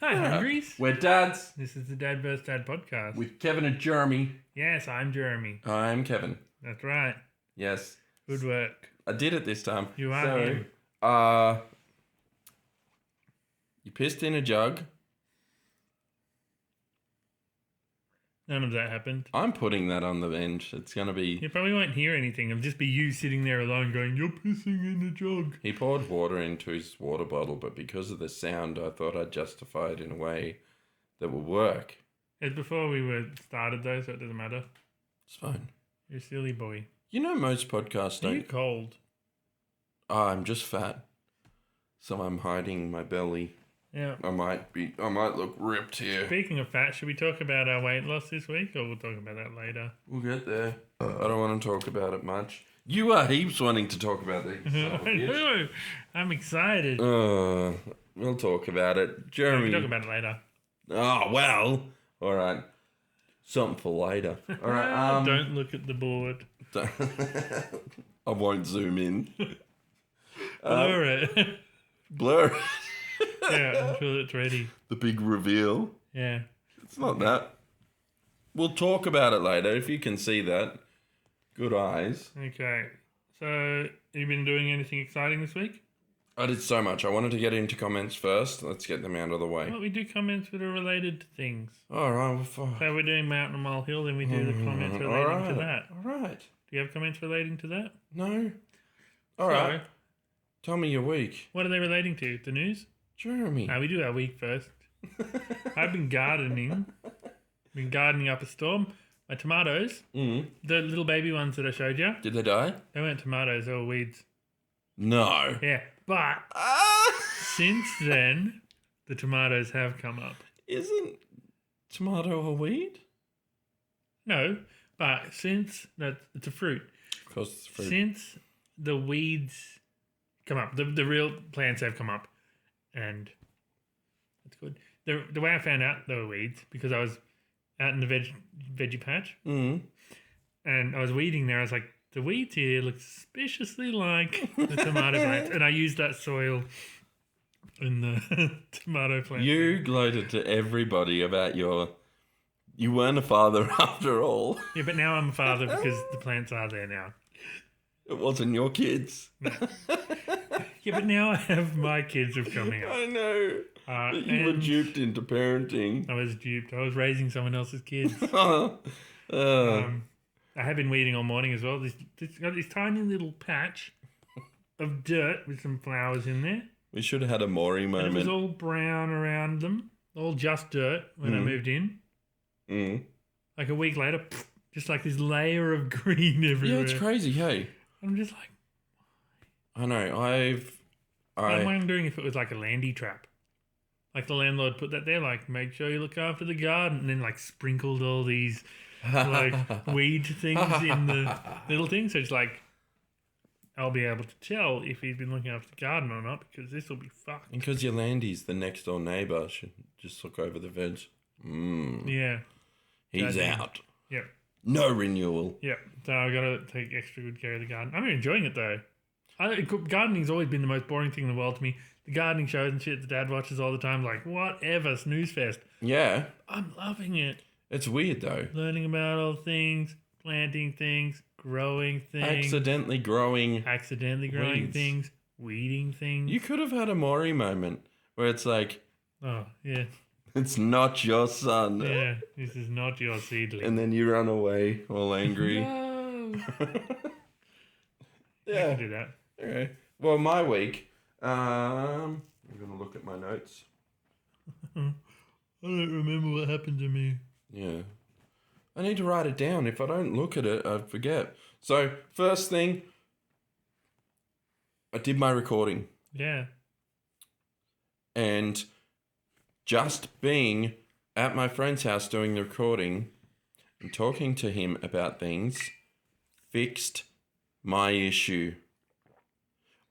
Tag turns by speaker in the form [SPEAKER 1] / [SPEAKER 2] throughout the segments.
[SPEAKER 1] Hi, Hungries.
[SPEAKER 2] We're dads.
[SPEAKER 1] This is the Dad vs. Dad podcast.
[SPEAKER 2] With Kevin and Jeremy.
[SPEAKER 1] Yes, I'm Jeremy.
[SPEAKER 2] I'm Kevin.
[SPEAKER 1] That's right.
[SPEAKER 2] Yes.
[SPEAKER 1] Good work.
[SPEAKER 2] I did it this time.
[SPEAKER 1] You are him.
[SPEAKER 2] You pissed in a jug.
[SPEAKER 1] None of that happened.
[SPEAKER 2] I'm putting that on the bench. It's going to be...
[SPEAKER 1] You probably won't hear anything. It'll just be you sitting there alone going, "You're pissing in a jug."
[SPEAKER 2] He poured water into his water bottle, but because of the sound, I thought I'd justify it in a way that would work.
[SPEAKER 1] It's before we were started though, so it doesn't matter.
[SPEAKER 2] It's fine.
[SPEAKER 1] You're a silly boy.
[SPEAKER 2] You know most podcasts
[SPEAKER 1] Are
[SPEAKER 2] don't...
[SPEAKER 1] you cold?
[SPEAKER 2] I'm just fat. So I'm hiding my belly.
[SPEAKER 1] Yeah.
[SPEAKER 2] I might look ripped here.
[SPEAKER 1] Speaking of fat, should we talk about our weight loss this week, or we'll talk about that later?
[SPEAKER 2] We'll get there. I don't want to talk about it much. You are heaps wanting to talk about this.
[SPEAKER 1] I know. I'm excited.
[SPEAKER 2] We'll talk about it. Jeremy.
[SPEAKER 1] We can talk about it later.
[SPEAKER 2] Oh, well. All right. Something for later. All right.
[SPEAKER 1] Don't look at the board.
[SPEAKER 2] I won't zoom in.
[SPEAKER 1] Blur it.
[SPEAKER 2] Blur it.
[SPEAKER 1] Yeah, until it's ready.
[SPEAKER 2] The big reveal.
[SPEAKER 1] Yeah.
[SPEAKER 2] It's not that. We'll talk about it later if you can see that. Good eyes.
[SPEAKER 1] Okay. So, have you been doing anything exciting this week?
[SPEAKER 2] I did so much. I wanted to get into comments first. Let's get them out of the way.
[SPEAKER 1] Well, we do comments that are related to things.
[SPEAKER 2] All right. Well, fuck.
[SPEAKER 1] So we're doing Mountain and Molehill, then we do the comments relating to that.
[SPEAKER 2] All right.
[SPEAKER 1] Do you have comments relating to that?
[SPEAKER 2] No. All right. Tell me your week.
[SPEAKER 1] What are they relating to? The news?
[SPEAKER 2] Jeremy.
[SPEAKER 1] We do our week first. I've been gardening. Been gardening up a storm. My tomatoes, the little baby ones that I showed you.
[SPEAKER 2] Did they die?
[SPEAKER 1] They weren't tomatoes, they were weeds.
[SPEAKER 2] No.
[SPEAKER 1] Yeah, but since then, the tomatoes have come up.
[SPEAKER 2] Isn't tomato a weed?
[SPEAKER 1] No, but since it's a fruit.
[SPEAKER 2] Of course it's fruit.
[SPEAKER 1] Since the weeds come up, the real plants have come up, and that's good. The way I found out they were weeds, because I was out in the veggie patch, and I was weeding there. I was like, the weeds here look suspiciously like the tomato plants, and I used that soil in the tomato plant.
[SPEAKER 2] You gloated to everybody about you weren't a father after all.
[SPEAKER 1] Yeah, but now I'm a father because the plants are there now.
[SPEAKER 2] It wasn't your kids.
[SPEAKER 1] No. Yeah, but now I have my kids have coming up.
[SPEAKER 2] I know. You were duped into parenting.
[SPEAKER 1] I was duped. I was raising someone else's kids. I have been weeding all morning as well. Got this tiny little patch of dirt with some flowers in there.
[SPEAKER 2] We should have had a Maury moment.
[SPEAKER 1] And it was all brown around them, all just dirt when I moved in. Like a week later, just like this layer of green everywhere.
[SPEAKER 2] Yeah, it's crazy, hey.
[SPEAKER 1] I'm just like,
[SPEAKER 2] I know.
[SPEAKER 1] I'm wondering if it was like a landy trap. Like the landlord put that there, like, make sure you look after the garden, and then like sprinkled all these like weed things in the little thing. So it's like, I'll be able to tell if he's been looking after the garden or not, because this will be fucked.
[SPEAKER 2] Because your landy's the next door neighbour should just look over the veg.
[SPEAKER 1] Yeah.
[SPEAKER 2] He's out.
[SPEAKER 1] Yep.
[SPEAKER 2] No renewal.
[SPEAKER 1] Yep. So I've got to take extra good care of the garden. I'm enjoying it though. Gardening's always been the most boring thing in the world to me. The gardening shows and shit that Dad watches all the time, like, whatever, snooze fest.
[SPEAKER 2] Yeah.
[SPEAKER 1] I'm loving it.
[SPEAKER 2] It's weird though.
[SPEAKER 1] Learning about all things, planting things, growing things.
[SPEAKER 2] Accidentally growing
[SPEAKER 1] weeds. Things, weeding things.
[SPEAKER 2] You could have had a Maury moment where it's like,
[SPEAKER 1] oh, yeah.
[SPEAKER 2] It's not your son.
[SPEAKER 1] Yeah, this is not your seedling.
[SPEAKER 2] And then you run away all angry.
[SPEAKER 1] No.
[SPEAKER 2] Yeah.
[SPEAKER 1] I can do that.
[SPEAKER 2] Okay. Well, my week, I'm going to look at my notes.
[SPEAKER 1] I don't remember what happened to me.
[SPEAKER 2] Yeah. I need to write it down. If I don't look at it, I forget. So, first thing, I did my recording.
[SPEAKER 1] Yeah.
[SPEAKER 2] And just being at my friend's house doing the recording and talking to him about things fixed my issue.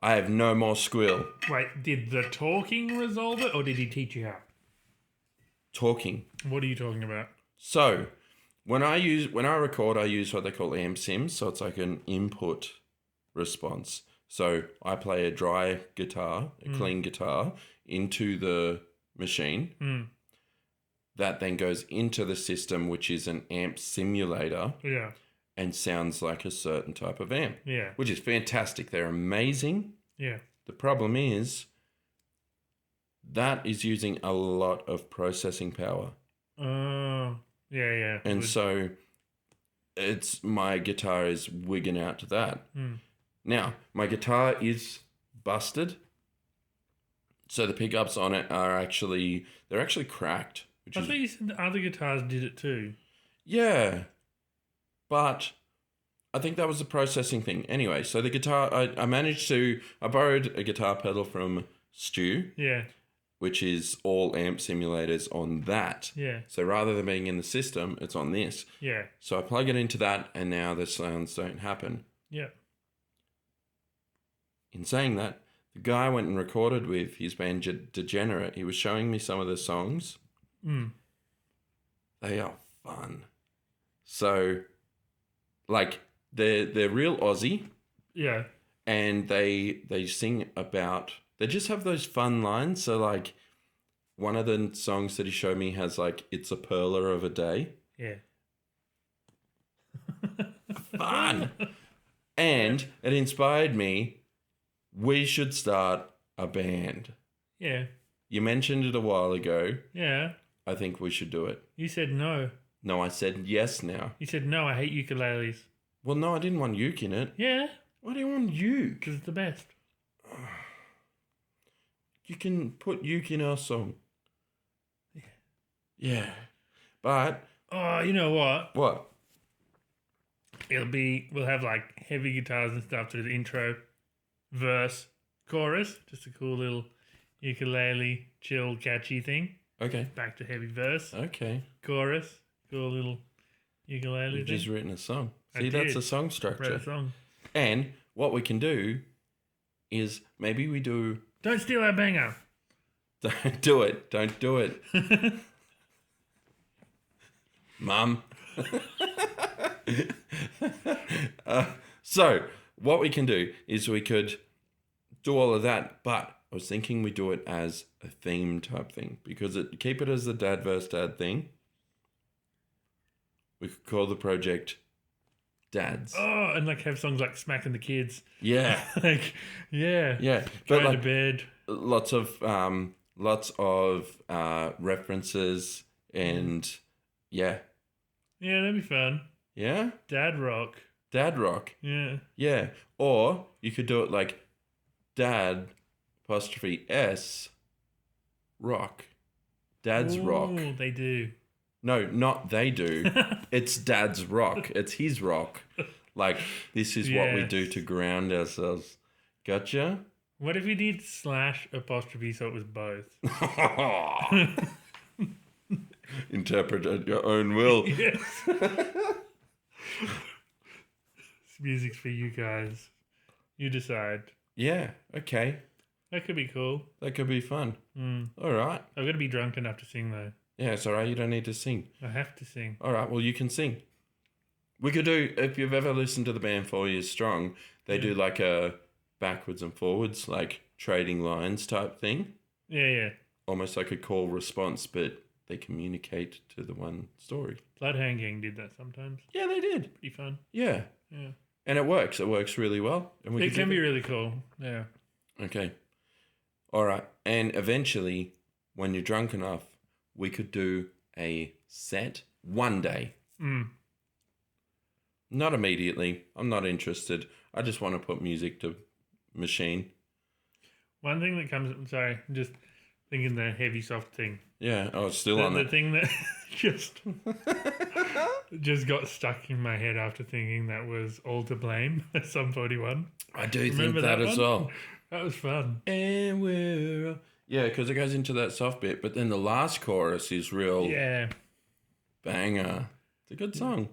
[SPEAKER 2] I have no more squeal.
[SPEAKER 1] Wait, did the talking resolve it, or did he teach you how?
[SPEAKER 2] Talking.
[SPEAKER 1] What are you talking about?
[SPEAKER 2] So, when I record, I use what they call amp sims. So it's like an input response. So I play a dry guitar, a clean guitar, into the machine that then goes into the system, which is an amp simulator.
[SPEAKER 1] Yeah.
[SPEAKER 2] And sounds like a certain type of amp.
[SPEAKER 1] Yeah.
[SPEAKER 2] Which is fantastic. They're amazing.
[SPEAKER 1] Yeah.
[SPEAKER 2] The problem is that is using a lot of processing power.
[SPEAKER 1] Oh, yeah.
[SPEAKER 2] And so my guitar is wigging out to that. Now, my guitar is busted. So the pickups on it are actually cracked.
[SPEAKER 1] I thought you said the other guitars did it too.
[SPEAKER 2] Yeah. But I think that was a processing thing. Anyway, so the guitar, I borrowed a guitar pedal from Stu.
[SPEAKER 1] Yeah.
[SPEAKER 2] Which is all amp simulators on that.
[SPEAKER 1] Yeah.
[SPEAKER 2] So rather than being in the system, it's on this.
[SPEAKER 1] Yeah.
[SPEAKER 2] So I plug it into that and now the sounds don't happen.
[SPEAKER 1] Yeah.
[SPEAKER 2] In saying that, the guy I went and recorded with his band Degenerate, he was showing me some of the songs. They are fun. So, like, they're real Aussie.
[SPEAKER 1] Yeah.
[SPEAKER 2] And they sing about... They just have those fun lines. So, like, one of the songs that he showed me has, like, It's a Perler of a Day.
[SPEAKER 1] Yeah.
[SPEAKER 2] Fun. And it inspired me. We should start a band.
[SPEAKER 1] Yeah.
[SPEAKER 2] You mentioned it a while ago.
[SPEAKER 1] Yeah.
[SPEAKER 2] I think we should do it.
[SPEAKER 1] You said no.
[SPEAKER 2] No, I said yes now.
[SPEAKER 1] You said no, I hate ukuleles.
[SPEAKER 2] Well, no, I didn't want uke in it.
[SPEAKER 1] Yeah.
[SPEAKER 2] Why do you want uke?
[SPEAKER 1] Because it's the best.
[SPEAKER 2] You can put uke in our song. Yeah. But...
[SPEAKER 1] Oh, you know what?
[SPEAKER 2] What?
[SPEAKER 1] We'll have like heavy guitars and stuff to the intro, verse, chorus. Just a cool little ukulele, chill, catchy thing.
[SPEAKER 2] Okay.
[SPEAKER 1] Back to heavy verse.
[SPEAKER 2] Okay.
[SPEAKER 1] Chorus. Cool little ukulele
[SPEAKER 2] You've
[SPEAKER 1] thing.
[SPEAKER 2] just written a song.
[SPEAKER 1] I
[SPEAKER 2] See, that's
[SPEAKER 1] did.
[SPEAKER 2] a song structure.
[SPEAKER 1] Wrote a song.
[SPEAKER 2] And what we can do is maybe we do...
[SPEAKER 1] Don't steal our banger.
[SPEAKER 2] Don't do it. Don't do it. Mum. So, what we can do is we could do all of that, but I was thinking we do it as a theme type thing because keep it as the dad versus dad thing. We could call the project Dads.
[SPEAKER 1] Oh, and like have songs like Smacking the Kids.
[SPEAKER 2] Yeah.
[SPEAKER 1] Like, yeah.
[SPEAKER 2] Yeah.
[SPEAKER 1] Going
[SPEAKER 2] But like,
[SPEAKER 1] to bed.
[SPEAKER 2] lots of references and yeah.
[SPEAKER 1] Yeah, that'd be fun.
[SPEAKER 2] Yeah?
[SPEAKER 1] Dad rock.
[SPEAKER 2] Dad rock.
[SPEAKER 1] Yeah.
[SPEAKER 2] Yeah. Or you could do it like Dad apostrophe S rock. Dad's rock.
[SPEAKER 1] Ooh, they do.
[SPEAKER 2] No, not they do. It's Dad's rock. It's his rock. Like, this is what we
[SPEAKER 1] Yes.
[SPEAKER 2] do to ground ourselves. Gotcha?
[SPEAKER 1] What if we did / apostrophe so it was both?
[SPEAKER 2] Interpret at your own will.
[SPEAKER 1] Yes. This music's for you guys. You decide.
[SPEAKER 2] Yeah, okay.
[SPEAKER 1] That could be cool.
[SPEAKER 2] That could be fun. All right.
[SPEAKER 1] I've got to be drunk enough to sing though.
[SPEAKER 2] Yeah, it's all right. You don't need to sing.
[SPEAKER 1] I have to sing.
[SPEAKER 2] All right, well, you can sing. We could do, if you've ever listened to the band 4 Years Strong, they do like a backwards and forwards, like trading lines type thing.
[SPEAKER 1] Yeah.
[SPEAKER 2] Almost like a call response, but they communicate to the one story.
[SPEAKER 1] Bloodhound Gang did that sometimes.
[SPEAKER 2] Yeah, they did.
[SPEAKER 1] Pretty fun.
[SPEAKER 2] Yeah.
[SPEAKER 1] Yeah.
[SPEAKER 2] And it works. It works really well. And
[SPEAKER 1] It can be really cool. Yeah.
[SPEAKER 2] Okay. All right. And eventually, when you're drunk enough, we could do a set one day. Not immediately. I'm not interested. I just want to put music to machine.
[SPEAKER 1] One thing that comes... Sorry, I'm just thinking the heavy soft thing.
[SPEAKER 2] Yeah. Oh, it's still on
[SPEAKER 1] The
[SPEAKER 2] that.
[SPEAKER 1] thing that just got stuck in my head after thinking that was All to Blame, Sum 41.
[SPEAKER 2] I do
[SPEAKER 1] Remember
[SPEAKER 2] think that
[SPEAKER 1] that
[SPEAKER 2] as
[SPEAKER 1] one?
[SPEAKER 2] well.
[SPEAKER 1] That was fun.
[SPEAKER 2] And we're... Yeah, because it goes into that soft bit, but then the last chorus is real
[SPEAKER 1] Yeah.
[SPEAKER 2] banger. It's a good song.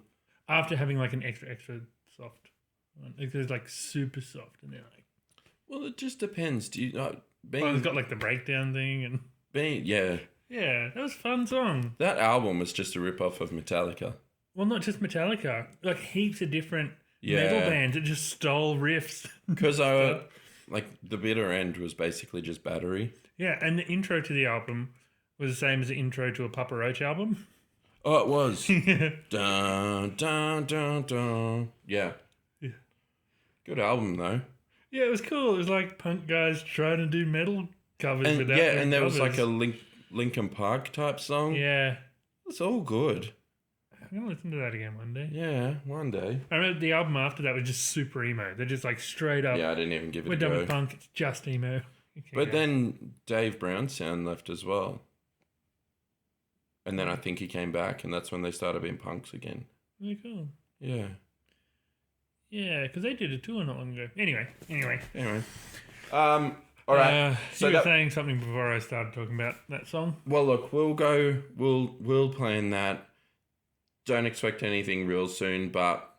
[SPEAKER 1] After having like an extra soft one. Like there's like super soft and then like...
[SPEAKER 2] Well, it just depends. Do you
[SPEAKER 1] it's got like the breakdown thing and...
[SPEAKER 2] yeah.
[SPEAKER 1] Yeah, that was a fun song.
[SPEAKER 2] That album was just a rip-off of Metallica.
[SPEAKER 1] Well, not just Metallica. Like heaps of different
[SPEAKER 2] Yeah.
[SPEAKER 1] metal bands that just stole riffs.
[SPEAKER 2] Because like the bitter end was basically just battery.
[SPEAKER 1] Yeah, and the intro to the album was the same as the intro to a Papa Roach album.
[SPEAKER 2] Oh, it was. Dun, dun, dun, dun. Yeah. Good album, though.
[SPEAKER 1] Yeah, it was cool. It was like punk guys trying to do metal covers
[SPEAKER 2] And
[SPEAKER 1] without
[SPEAKER 2] yeah,
[SPEAKER 1] doing
[SPEAKER 2] and there was
[SPEAKER 1] covers.
[SPEAKER 2] like a Linkin Park type song.
[SPEAKER 1] Yeah.
[SPEAKER 2] It's all good.
[SPEAKER 1] I'm going to listen to that again one day.
[SPEAKER 2] Yeah, one day.
[SPEAKER 1] I remember the album after that was just super emo. They're just like straight up.
[SPEAKER 2] Yeah, I didn't even give it
[SPEAKER 1] We're
[SPEAKER 2] a
[SPEAKER 1] done
[SPEAKER 2] go.
[SPEAKER 1] with punk. It's just emo. Okay,
[SPEAKER 2] But
[SPEAKER 1] go.
[SPEAKER 2] then Dave Brown's sound left as well. And then I think he came back, and that's when they started being punks again.
[SPEAKER 1] Really cool.
[SPEAKER 2] Yeah.
[SPEAKER 1] Yeah, because they did a tour not long ago. Anyway.
[SPEAKER 2] All right.
[SPEAKER 1] So you were saying something before I started talking about that song?
[SPEAKER 2] Well, look, we'll plan that. Don't expect anything real soon, but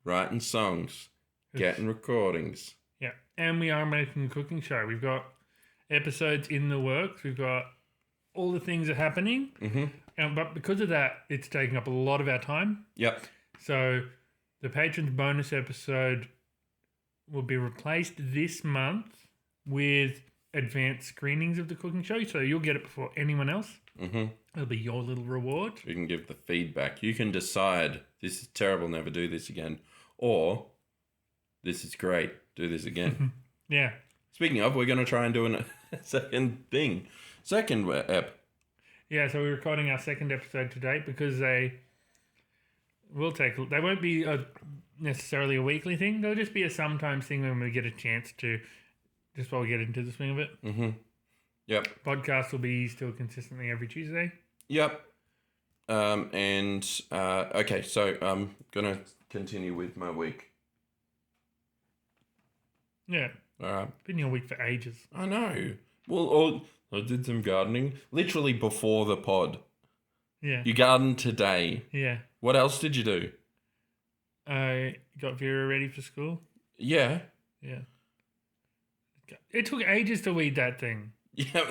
[SPEAKER 2] writing songs, getting recordings.
[SPEAKER 1] Yeah, and we are making a cooking show. We've got episodes in the works. We've got all the things are happening.
[SPEAKER 2] Mm-hmm.
[SPEAKER 1] But because of that, it's taking up a lot of our time.
[SPEAKER 2] Yep.
[SPEAKER 1] So the patrons bonus episode will be replaced this month with advanced screenings of the cooking show. So you'll get it before anyone else.
[SPEAKER 2] Mm-hmm.
[SPEAKER 1] It'll be your little reward.
[SPEAKER 2] You can give the feedback. You can decide, this is terrible, never do this again. Or, this is great, do this again.
[SPEAKER 1] Yeah.
[SPEAKER 2] Speaking of, we're going to try and do a second thing. Second ep.
[SPEAKER 1] Yeah, so we're recording our second episode today because they won't be necessarily a weekly thing. They'll just be a sometimes thing when we get a chance to, just while we get into the swing of it.
[SPEAKER 2] Mm-hmm. Yep.
[SPEAKER 1] Podcast will be still consistently every Tuesday.
[SPEAKER 2] Yep. Okay, so I'm going to continue with my week.
[SPEAKER 1] Yeah.
[SPEAKER 2] All right.
[SPEAKER 1] Been in your week for ages.
[SPEAKER 2] I know. Well, I did some gardening literally before the pod.
[SPEAKER 1] Yeah.
[SPEAKER 2] You gardened today.
[SPEAKER 1] Yeah.
[SPEAKER 2] What else did you do?
[SPEAKER 1] I got Vera ready for school.
[SPEAKER 2] Yeah.
[SPEAKER 1] Yeah. It took ages to weed that thing.
[SPEAKER 2] Yeah.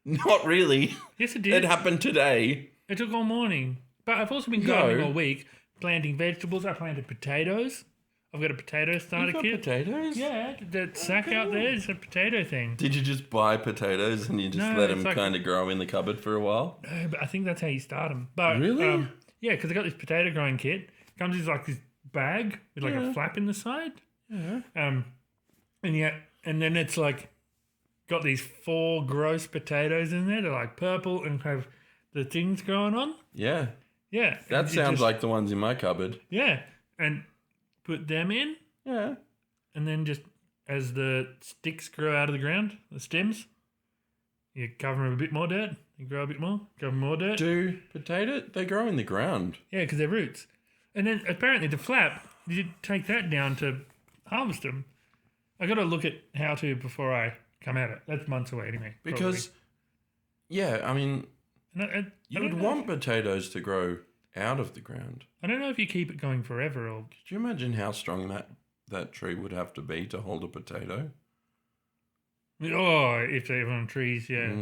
[SPEAKER 2] Not really.
[SPEAKER 1] Yes, it did.
[SPEAKER 2] It happened today.
[SPEAKER 1] It took all morning. But I've also been gardening all week, planting vegetables. I planted potatoes. I've got a potato starter
[SPEAKER 2] You got
[SPEAKER 1] kit.
[SPEAKER 2] potatoes?
[SPEAKER 1] Yeah, that sack out there is a potato thing.
[SPEAKER 2] Did you just buy potatoes and you just
[SPEAKER 1] No,
[SPEAKER 2] let
[SPEAKER 1] it's
[SPEAKER 2] them
[SPEAKER 1] like-
[SPEAKER 2] kind of grow in the cupboard for a while?
[SPEAKER 1] No, but I think that's how you start them. But,
[SPEAKER 2] Really?
[SPEAKER 1] yeah, because I got this potato growing kit. Comes with like this bag with like a flap in the side.
[SPEAKER 2] Yeah.
[SPEAKER 1] And then it's like got these 4 gross potatoes in there. They're like purple and have the things growing on.
[SPEAKER 2] Yeah.
[SPEAKER 1] Yeah.
[SPEAKER 2] That
[SPEAKER 1] and you
[SPEAKER 2] sounds
[SPEAKER 1] just-
[SPEAKER 2] like the ones in my cupboard.
[SPEAKER 1] Yeah. And put them in.
[SPEAKER 2] Yeah.
[SPEAKER 1] And then just as the sticks grow out of the ground, the stems, you cover them with a bit more dirt. You grow a bit more, cover them more dirt.
[SPEAKER 2] Do they grow in the ground?
[SPEAKER 1] Yeah, because they're roots. And then apparently the flap, you take that down to harvest them. I got to look at how to before I come at it. That's months away anyway.
[SPEAKER 2] Because, yeah, I mean, you would want potatoes to grow out of the ground.
[SPEAKER 1] I don't know if you keep it going forever or...
[SPEAKER 2] Could you imagine how strong that tree would have to be to hold a potato?
[SPEAKER 1] Oh, if they were on trees, yeah.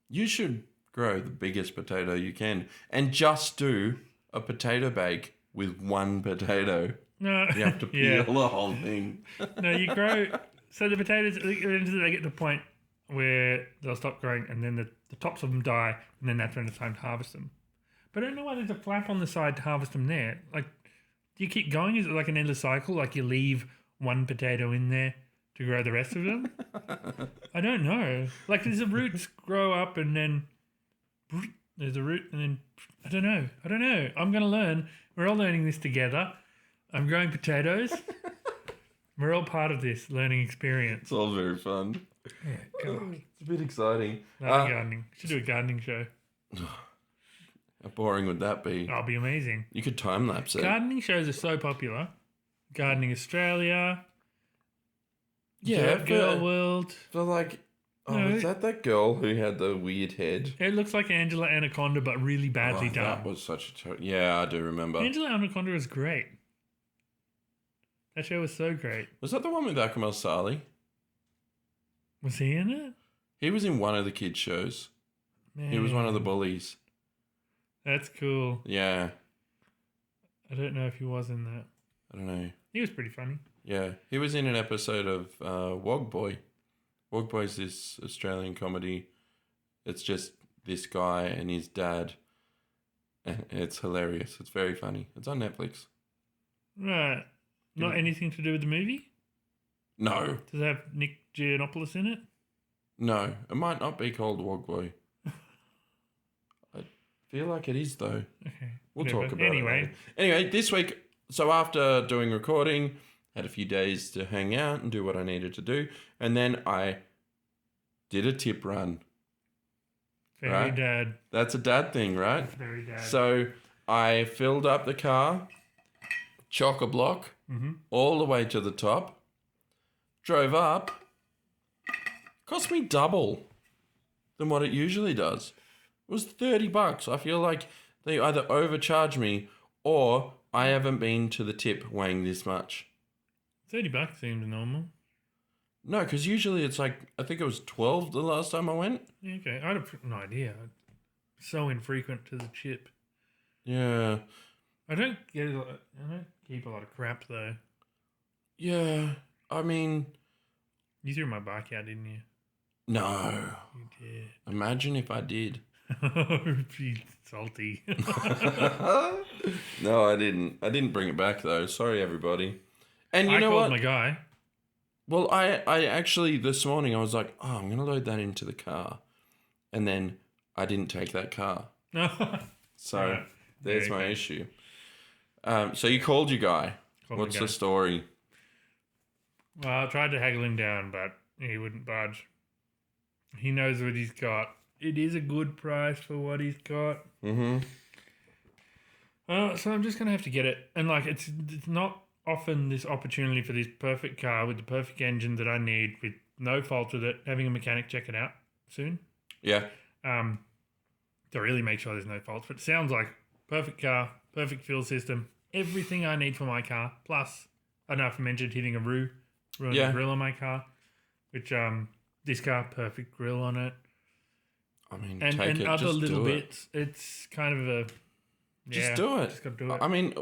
[SPEAKER 2] You should grow the biggest potato you can and just do a potato bake with one potato.
[SPEAKER 1] No,
[SPEAKER 2] You have to peel the whole thing.
[SPEAKER 1] No, you grow... So the potatoes, eventually they get to the point where they'll stop growing and then the tops of them die and then that's when it's time to harvest them. But I don't know why there's a flap on the side to harvest them there. Like, do you keep going? Is it like an endless cycle? Like you leave one potato in there to grow the rest of them? I don't know. Like there's the roots grow up and then there's a root and then I don't know. I'm going to learn. We're all learning this together. I'm growing potatoes. We're all part of this learning experience.
[SPEAKER 2] It's all very fun.
[SPEAKER 1] Yeah, God.
[SPEAKER 2] It's a bit exciting.
[SPEAKER 1] Gardening. Should do a gardening show.
[SPEAKER 2] How boring would that be?
[SPEAKER 1] That'll be amazing.
[SPEAKER 2] You could time lapse it.
[SPEAKER 1] Gardening shows are so popular. Gardening Australia.
[SPEAKER 2] Yeah,
[SPEAKER 1] Girl World.
[SPEAKER 2] But like,
[SPEAKER 1] No.
[SPEAKER 2] was that girl who had the weird head?
[SPEAKER 1] It looks like Angela Anaconda, but really badly done.
[SPEAKER 2] That was such a... Yeah, I do remember.
[SPEAKER 1] Angela Anaconda was great. That show was so great.
[SPEAKER 2] Was that the one with Akamal Sali?
[SPEAKER 1] Was he in it?
[SPEAKER 2] He was in one of the kids' shows. He was one of the bullies.
[SPEAKER 1] That's cool.
[SPEAKER 2] Yeah.
[SPEAKER 1] I don't know if he was in that.
[SPEAKER 2] I don't know.
[SPEAKER 1] He was pretty funny.
[SPEAKER 2] Yeah. He was in an episode of Wog Boy. Wog Boy's this Australian comedy It's just this guy and his dad. And it's hilarious. It's very funny. It's on Netflix.
[SPEAKER 1] Right. Not anything to do with the movie?
[SPEAKER 2] No.
[SPEAKER 1] Does it have Nick Giannopoulos in it?
[SPEAKER 2] No. It might not be called Wogboy. I feel like it is, though.
[SPEAKER 1] Okay.
[SPEAKER 2] We'll
[SPEAKER 1] Whatever.
[SPEAKER 2] talk about it later. Anyway, this week, so after doing recording, had a few days to hang out and do what I needed to do. And then I did a tip run.
[SPEAKER 1] Very
[SPEAKER 2] right?
[SPEAKER 1] dad.
[SPEAKER 2] That's a dad thing, right?
[SPEAKER 1] Very dad.
[SPEAKER 2] So I filled up the car, chock-a-block, all the way to the top, drove up, cost me double than what it usually does. It was $30. I feel like they either overcharge me or I haven't been to the tip weighing this much.
[SPEAKER 1] $30 seems normal.
[SPEAKER 2] No, because usually it's like, I think it was 12 the last time I went.
[SPEAKER 1] Yeah, okay, I have no idea. So infrequent to the chip.
[SPEAKER 2] Yeah.
[SPEAKER 1] I don't keep a lot of crap though.
[SPEAKER 2] Yeah. I mean...
[SPEAKER 1] You threw my bike out, didn't you?
[SPEAKER 2] No.
[SPEAKER 1] You did.
[SPEAKER 2] Imagine if I did.
[SPEAKER 1] Be salty.
[SPEAKER 2] No, I didn't. I didn't bring it back though. Sorry, everybody. And you know
[SPEAKER 1] called
[SPEAKER 2] what?
[SPEAKER 1] my guy.
[SPEAKER 2] Well, I actually this morning I was like, oh, I'm gonna load that into the car, and then I didn't take that car. So
[SPEAKER 1] Right.
[SPEAKER 2] there's my issue. So you called your guy. What's the story?
[SPEAKER 1] Well, I tried to haggle him down, but he wouldn't budge. He knows what he's got. It is a good price for what he's got.
[SPEAKER 2] Mm-hmm.
[SPEAKER 1] So I'm just going to have to get it. And, like, it's not often this opportunity for this perfect car with the perfect engine that I need with no fault with it, having a mechanic check it out soon.
[SPEAKER 2] Yeah.
[SPEAKER 1] To really make sure there's no faults. But it sounds like perfect car, perfect fuel system, everything I need for my car. Plus, I don't know if I mentioned hitting a ruining the grill on my car, which this car, perfect grill on it.
[SPEAKER 2] I mean,
[SPEAKER 1] and
[SPEAKER 2] take it,
[SPEAKER 1] other
[SPEAKER 2] just
[SPEAKER 1] little
[SPEAKER 2] do
[SPEAKER 1] bits. It's kind of a
[SPEAKER 2] just do it.
[SPEAKER 1] Just got to do it.
[SPEAKER 2] I mean,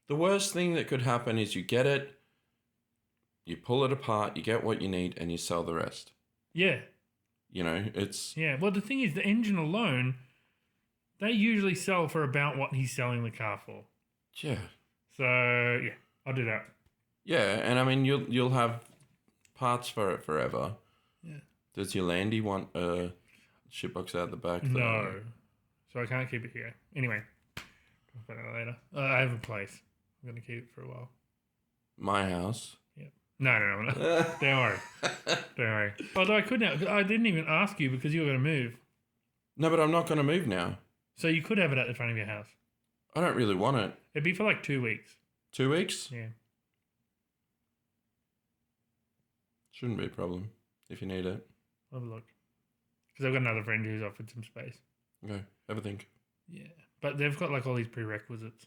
[SPEAKER 2] the worst thing that could happen is you get it, you pull it apart, you get what you need, and you sell the rest.
[SPEAKER 1] Yeah.
[SPEAKER 2] You know, it's...
[SPEAKER 1] Yeah, well, the thing is, the engine alone, they usually sell for about what he's selling the car for.
[SPEAKER 2] Yeah.
[SPEAKER 1] So, yeah, I'll do that.
[SPEAKER 2] Yeah, and I mean, you'll have parts for it forever.
[SPEAKER 1] Yeah.
[SPEAKER 2] Does your Landy want a shitbox out the back?
[SPEAKER 1] No. So I can't keep it here. Anyway, talk about that later. I have a place. I'm going to keep it for a while.
[SPEAKER 2] My house?
[SPEAKER 1] No. Don't worry. Don't worry. Although I didn't even ask you because you were going to move.
[SPEAKER 2] No, but I'm not going to move now.
[SPEAKER 1] So you could have it at the front of your house.
[SPEAKER 2] I don't really want it.
[SPEAKER 1] It'd be for like 2 weeks.
[SPEAKER 2] 2 weeks?
[SPEAKER 1] Yeah.
[SPEAKER 2] Shouldn't be a problem if you need it.
[SPEAKER 1] Have a look. Because I've got another friend who's offered some space.
[SPEAKER 2] Okay, have a think.
[SPEAKER 1] Yeah. But they've got like all these prerequisites.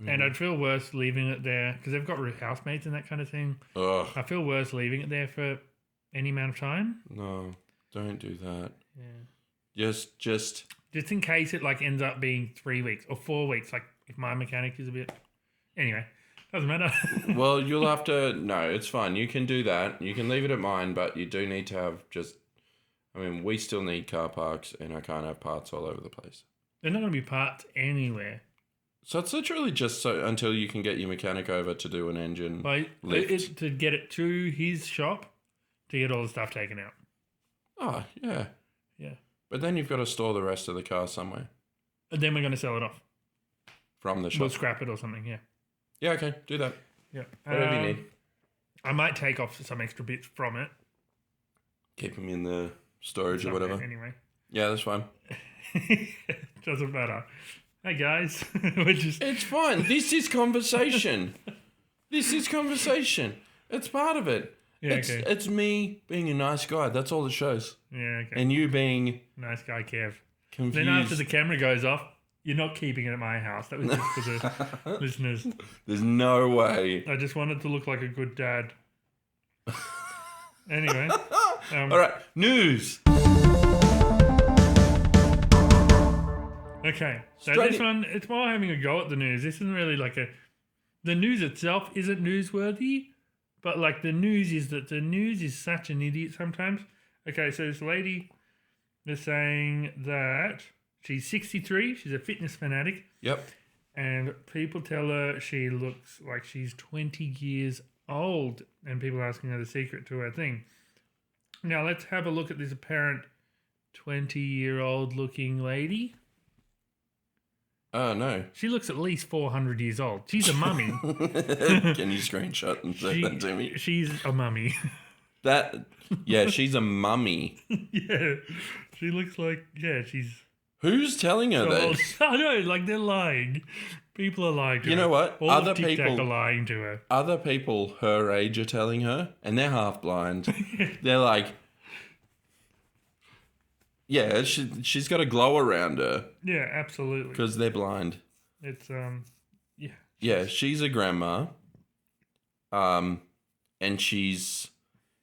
[SPEAKER 1] And I'd feel worse leaving it there because they've got housemates and that kind of thing.
[SPEAKER 2] Ugh.
[SPEAKER 1] I feel worse leaving it there for any amount of time.
[SPEAKER 2] No, don't do that.
[SPEAKER 1] Yeah.
[SPEAKER 2] Just
[SPEAKER 1] in case it like ends up being 3 weeks or 4 weeks. Like if my mechanic is a bit. Anyway, doesn't matter.
[SPEAKER 2] Well, you'll have to. No, it's fine. You can do that. You can leave it at mine, but you do need to have just. I mean, we still need car parks, and I can't have parts all over the place.
[SPEAKER 1] They're not going to be parts anywhere.
[SPEAKER 2] So it's literally just so until you can get your mechanic over to do an engine lift.
[SPEAKER 1] To get it to his shop to get all the stuff taken out.
[SPEAKER 2] Oh, yeah.
[SPEAKER 1] Yeah.
[SPEAKER 2] But then you've got to store the rest of the car somewhere.
[SPEAKER 1] And then we're going to sell it off.
[SPEAKER 2] From the shop.
[SPEAKER 1] We'll scrap it or something, yeah.
[SPEAKER 2] Yeah, okay. Do that.
[SPEAKER 1] Yeah.
[SPEAKER 2] Whatever you need.
[SPEAKER 1] I might take off some extra bits from it.
[SPEAKER 2] Keep them in the storage or whatever.
[SPEAKER 1] Anyway.
[SPEAKER 2] Yeah, that's fine.
[SPEAKER 1] Doesn't matter. Hey guys,
[SPEAKER 2] It's fine. This is conversation. It's part of it.
[SPEAKER 1] Yeah,
[SPEAKER 2] it's me being a nice guy. That's all it shows.
[SPEAKER 1] Yeah, okay.
[SPEAKER 2] And you being
[SPEAKER 1] nice guy, Kev.
[SPEAKER 2] confused.
[SPEAKER 1] Then after the camera goes off, you're not keeping it at my house. That was just for the listeners.
[SPEAKER 2] There's no way.
[SPEAKER 1] I just wanted to look like a good dad. Anyway.
[SPEAKER 2] All right, news.
[SPEAKER 1] Okay, so this one, it's more having a go at the news. This isn't really like the news itself isn't newsworthy, but like the news is that the news is such an idiot sometimes. Okay, so this lady, they're saying that she's 63. She's a fitness fanatic.
[SPEAKER 2] Yep.
[SPEAKER 1] And people tell her she looks like she's 20 years old. And people are asking her the secret to her thing. Now, let's have a look at this apparent 20-year-old looking lady.
[SPEAKER 2] Oh, no.
[SPEAKER 1] She looks at least 400 years old. She's a mummy.
[SPEAKER 2] Can you screenshot and send that to me?
[SPEAKER 1] She's a mummy.
[SPEAKER 2] Yeah, she's a mummy.
[SPEAKER 1] Yeah. She looks like, she's...
[SPEAKER 2] Who's telling her this?
[SPEAKER 1] I know, like they're lying. People are lying to her.
[SPEAKER 2] You know what?
[SPEAKER 1] All
[SPEAKER 2] Other
[SPEAKER 1] of TikTok
[SPEAKER 2] people
[SPEAKER 1] are lying to her.
[SPEAKER 2] Other people her age are telling her, and they're half blind. They're like, yeah, she's got a glow around her.
[SPEAKER 1] Yeah, absolutely.
[SPEAKER 2] Because they're blind.
[SPEAKER 1] It's yeah.
[SPEAKER 2] Yeah, she's a grandma. And she's,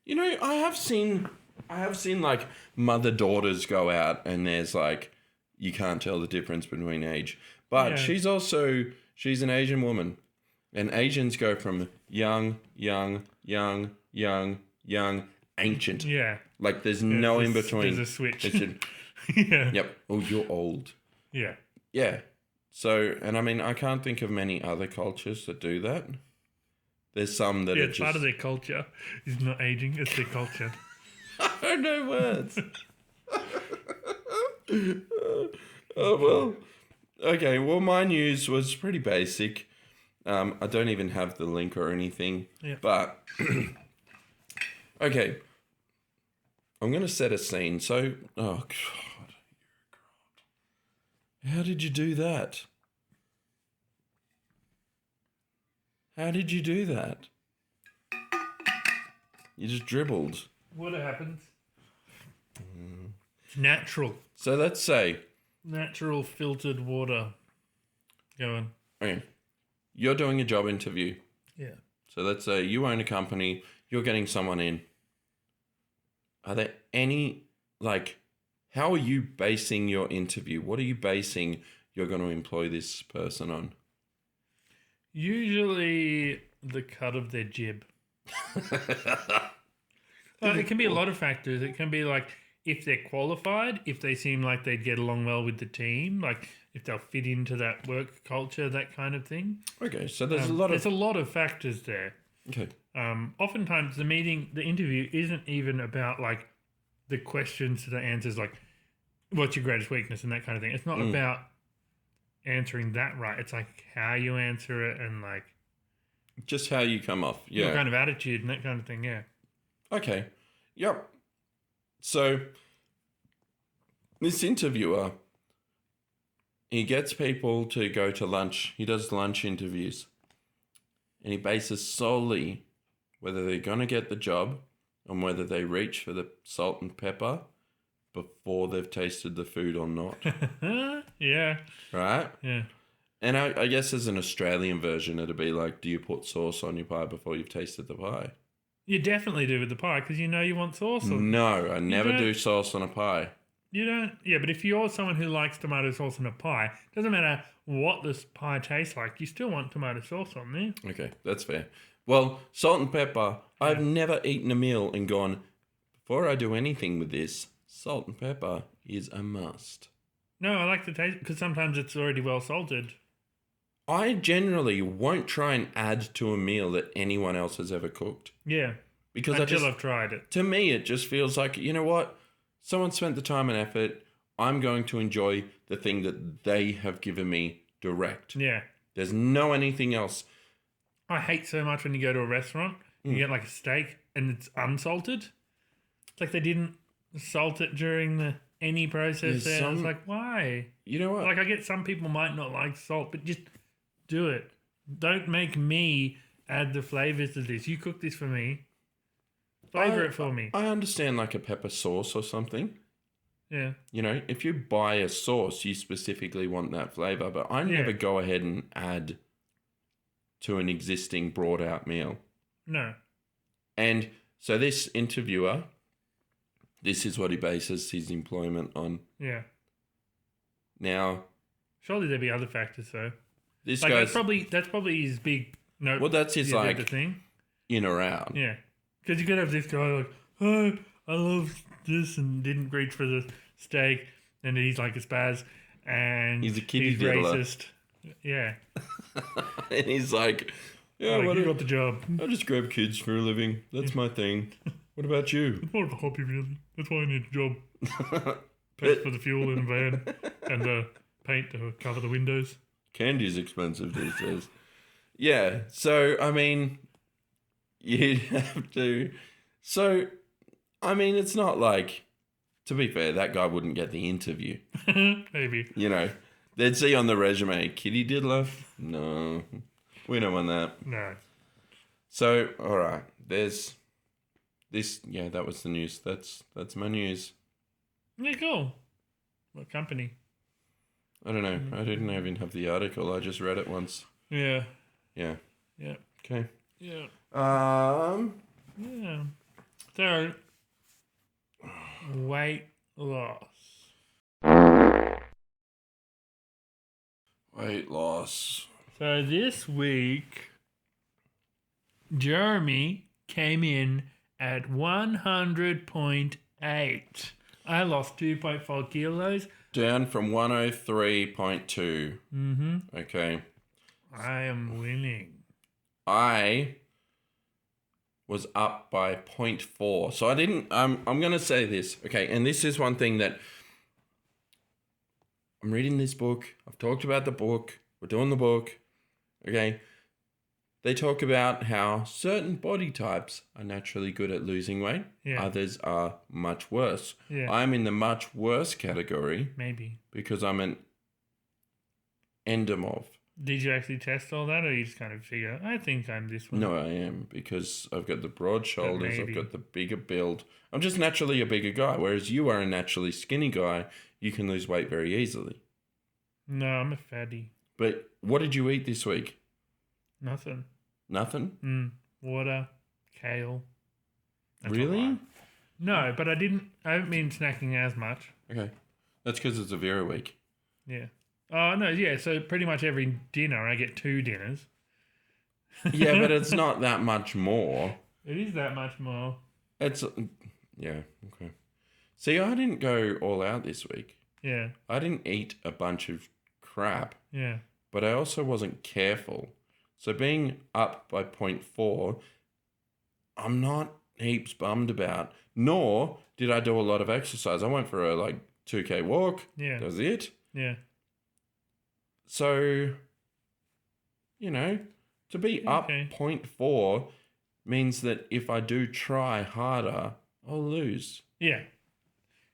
[SPEAKER 2] you know, I have seen like mother-daughters go out, and there's like, you can't tell the difference between age. But she's an Asian woman. And Asians go from young, ancient.
[SPEAKER 1] Yeah.
[SPEAKER 2] Like there's no in between.
[SPEAKER 1] There's a switch.
[SPEAKER 2] Yeah. Yep. Oh, you're old.
[SPEAKER 1] Yeah.
[SPEAKER 2] Yeah. So, and I mean, I can't think of many other cultures that do that. There's some that are
[SPEAKER 1] it's
[SPEAKER 2] just...
[SPEAKER 1] part of their culture. It's not aging, it's their culture.
[SPEAKER 2] I don't know words. Oh, well. Okay, well, my news was pretty basic. I don't even have the link or anything.
[SPEAKER 1] Yeah.
[SPEAKER 2] But, okay. I'm going to set a scene. So, oh, God. How did you do that? How did you do that? You just dribbled.
[SPEAKER 1] What happens? It's natural.
[SPEAKER 2] So let's say...
[SPEAKER 1] Natural filtered water. Go on.
[SPEAKER 2] Okay. You're doing a job interview.
[SPEAKER 1] Yeah.
[SPEAKER 2] So let's say you own a company, you're getting someone in. Are there any, like, how are you basing your interview? What are you basing you're going to employ this person on?
[SPEAKER 1] Usually the cut of their jib. It can be a lot of factors. It can be like if they're qualified, if they seem like they'd get along well with the team, like if they'll fit into that work culture, that kind of thing.
[SPEAKER 2] Okay, so there's
[SPEAKER 1] a lot of factors there.
[SPEAKER 2] Okay.
[SPEAKER 1] Oftentimes the interview isn't even about like the questions to the answers, like what's your greatest weakness and that kind of thing. It's not about answering that right. It's like how you answer it and like
[SPEAKER 2] just how you come off. Yeah.
[SPEAKER 1] Your kind of attitude and that kind of thing. Yeah.
[SPEAKER 2] Okay. Yep. So this interviewer, he gets people to go to lunch. He does lunch interviews. And he bases solely whether they're going to get the job and whether they reach for the salt and pepper before they've tasted the food or not.
[SPEAKER 1] Yeah.
[SPEAKER 2] Right?
[SPEAKER 1] Yeah.
[SPEAKER 2] And I guess as an Australian version, it'd be like, do you put sauce on your pie before you've tasted the pie?
[SPEAKER 1] You definitely do with the pie because you know you want sauce.
[SPEAKER 2] No, I never do sauce on a pie.
[SPEAKER 1] You don't? Yeah, but if you're someone who likes tomato sauce on a pie, doesn't matter what this pie tastes like, you still want tomato sauce on there.
[SPEAKER 2] Okay, that's fair. Well, salt and pepper, I've never eaten a meal and gone, before I do anything with this, salt and pepper is a must.
[SPEAKER 1] No, I like the taste because sometimes it's already well salted.
[SPEAKER 2] I generally won't try and add to a meal that anyone else has ever cooked.
[SPEAKER 1] Yeah.
[SPEAKER 2] Because
[SPEAKER 1] I've tried it.
[SPEAKER 2] To me, it just feels like, you know what? Someone spent the time and effort. I'm going to enjoy the thing that they have given me direct.
[SPEAKER 1] Yeah.
[SPEAKER 2] There's no anything else.
[SPEAKER 1] I hate so much when you go to a restaurant, you get like a steak and it's unsalted. It's like they didn't salt it during any process there. It's like, why?
[SPEAKER 2] You know what?
[SPEAKER 1] Like I get some people might not like salt, but just do it. Don't make me add the flavors to this. You cook this for me. Flavor it for me.
[SPEAKER 2] I understand like a pepper sauce or something.
[SPEAKER 1] Yeah.
[SPEAKER 2] You know, if you buy a sauce, you specifically want that flavor, but I never go ahead and add to an existing brought out meal.
[SPEAKER 1] No.
[SPEAKER 2] And so this interviewer, this is what he bases his employment on.
[SPEAKER 1] Yeah.
[SPEAKER 2] Now,
[SPEAKER 1] surely there'd be other factors though.
[SPEAKER 2] This
[SPEAKER 1] like
[SPEAKER 2] guy's
[SPEAKER 1] that's probably his big no.
[SPEAKER 2] Well, that's his like
[SPEAKER 1] the thing.
[SPEAKER 2] in or out.
[SPEAKER 1] Yeah. Because you could have this guy like, oh, I love this and didn't reach for the steak. And he's like a spaz. And
[SPEAKER 2] He's a kitty diddler.
[SPEAKER 1] racist. Yeah.
[SPEAKER 2] And he's like, yeah,
[SPEAKER 1] Like, you got the job.
[SPEAKER 2] I just grab kids for a living. That's my thing. What about you?
[SPEAKER 1] It's more of a hobby, really. That's why I need a job. Pays for the fuel in a van and the paint to cover the windows.
[SPEAKER 2] Candy's expensive these days. Yeah, so, I mean, you'd have to... So, I mean, it's not like... To be fair, that guy wouldn't get the interview.
[SPEAKER 1] Maybe.
[SPEAKER 2] You know, they'd see on the resume, kitty diddler? No, we don't want that.
[SPEAKER 1] No.
[SPEAKER 2] So, all right, there's this. Yeah, that was the news. That's my news.
[SPEAKER 1] Yeah, cool. What company?
[SPEAKER 2] I don't know. I didn't even have the article. I just read it once.
[SPEAKER 1] Yeah.
[SPEAKER 2] Yeah.
[SPEAKER 1] Yeah.
[SPEAKER 2] Okay.
[SPEAKER 1] Yeah.
[SPEAKER 2] Yeah.
[SPEAKER 1] So, weight loss.
[SPEAKER 2] Weight loss.
[SPEAKER 1] So this week, Jeremy came in at 100.8. I lost 2.4 kilos.
[SPEAKER 2] Down from 103.2.
[SPEAKER 1] Mm-hmm.
[SPEAKER 2] Okay.
[SPEAKER 1] I am winning.
[SPEAKER 2] I was up by 0.4. So I didn't, I'm going to say this. Okay. And this is one thing that I'm reading this book. I've talked about the book. We're doing the book. Okay. They talk about how certain body types are naturally good at losing weight.
[SPEAKER 1] Yeah.
[SPEAKER 2] Others are much worse.
[SPEAKER 1] Yeah.
[SPEAKER 2] I'm in the much worse category.
[SPEAKER 1] Maybe.
[SPEAKER 2] Because I'm an endomorph.
[SPEAKER 1] Did you actually test all that, or you just kind of figure, I think I'm this one?
[SPEAKER 2] No, I am, because I've got the broad shoulders, I've
[SPEAKER 1] maybe.
[SPEAKER 2] got the bigger build. I'm just naturally a bigger guy, whereas you are a naturally skinny guy. You can lose weight very easily.
[SPEAKER 1] No, I'm a fatty.
[SPEAKER 2] But what did you eat this week?
[SPEAKER 1] Nothing.
[SPEAKER 2] Nothing?
[SPEAKER 1] Water, kale. That's
[SPEAKER 2] Really?
[SPEAKER 1] all right. No, but I haven't been snacking as much.
[SPEAKER 2] Okay. That's because it's a Vera week.
[SPEAKER 1] Yeah. Oh, no, yeah, so pretty much every dinner I get 2 dinners.
[SPEAKER 2] Yeah, but it's not that much more.
[SPEAKER 1] It is that much more.
[SPEAKER 2] It's, yeah, okay. See, I didn't go all out this week.
[SPEAKER 1] Yeah.
[SPEAKER 2] I didn't eat a bunch of crap.
[SPEAKER 1] Yeah.
[SPEAKER 2] But I also wasn't careful. So being up by 0.4, I'm not heaps bummed about. Nor did I do a lot of exercise. I went for a 2K walk.
[SPEAKER 1] Yeah.
[SPEAKER 2] That was it.
[SPEAKER 1] Yeah.
[SPEAKER 2] So, to be up
[SPEAKER 1] Okay.
[SPEAKER 2] 0.4 means that if I do try harder, I'll lose.
[SPEAKER 1] Yeah.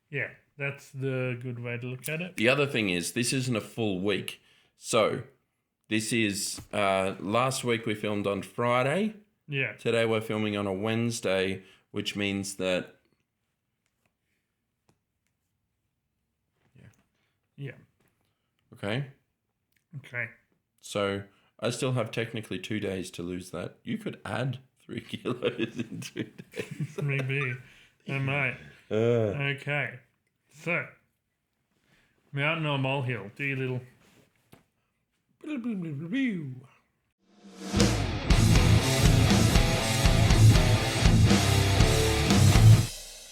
[SPEAKER 1] Yeah. That's the good way to look at it.
[SPEAKER 2] The other thing is, this isn't a full week. So, this is, last week we filmed on Friday.
[SPEAKER 1] Yeah.
[SPEAKER 2] Today we're filming on a Wednesday, which means that...
[SPEAKER 1] Yeah.
[SPEAKER 2] Okay.
[SPEAKER 1] Okay.
[SPEAKER 2] So, I still have technically 2 days to lose that. You could add 3 kilos in 2 days.
[SPEAKER 1] Maybe. I might. Okay. So, mountain or molehill? Do your little...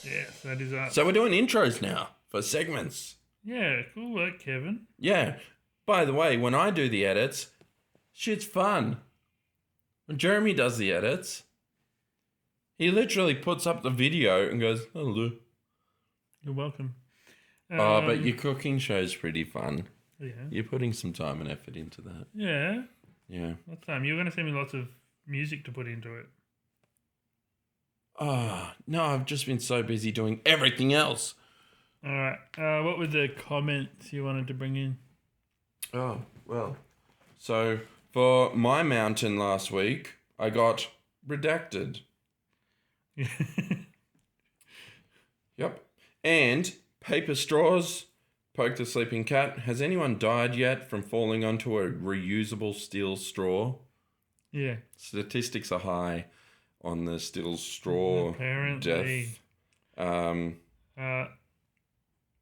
[SPEAKER 1] Yes, that is us.
[SPEAKER 2] So we're doing intros now for segments.
[SPEAKER 1] Yeah, cool work, Kevin.
[SPEAKER 2] Yeah. By the way, when I do the edits, shit's fun. When Jeremy does the edits, he literally puts up the video and goes, hello.
[SPEAKER 1] You're welcome.
[SPEAKER 2] But your cooking show's pretty fun.
[SPEAKER 1] Yeah.
[SPEAKER 2] You're putting some time and effort into that.
[SPEAKER 1] Yeah.
[SPEAKER 2] Yeah.
[SPEAKER 1] What time? You're going to send me lots of music to put into it.
[SPEAKER 2] No, I've just been so busy doing everything else.
[SPEAKER 1] All right. What were the comments you wanted to bring in?
[SPEAKER 2] Oh, well. So, for my mountain last week, I got redacted. Yep. And paper straws, poke the sleeping cat. Has anyone died yet from falling onto a reusable steel straw?
[SPEAKER 1] Yeah.
[SPEAKER 2] Statistics are high on the steel straw
[SPEAKER 1] Apparently.
[SPEAKER 2] death.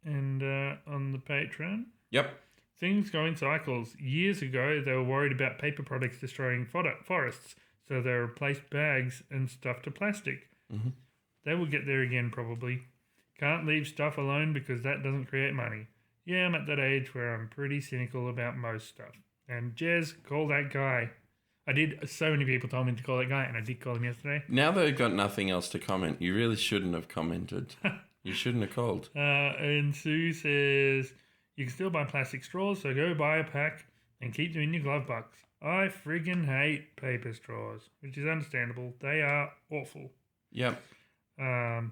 [SPEAKER 1] And on the Patreon.
[SPEAKER 2] Yep.
[SPEAKER 1] Things go in cycles. Years ago, they were worried about paper products destroying forests, so they replaced bags and stuff to plastic.
[SPEAKER 2] Mm-hmm.
[SPEAKER 1] They will get there again probably. Can't leave stuff alone because that doesn't create money. Yeah, I'm at that age where I'm pretty cynical about most stuff. And Jez, call that guy. So many people told me to call that guy, and I did call him yesterday.
[SPEAKER 2] Now they've got nothing else to comment. You really shouldn't have commented. You shouldn't have called.
[SPEAKER 1] And Sue says, you can still buy plastic straws, so go buy a pack and keep them in your glove box. I friggin' hate paper straws, which is understandable. They are awful.
[SPEAKER 2] Yep.
[SPEAKER 1] And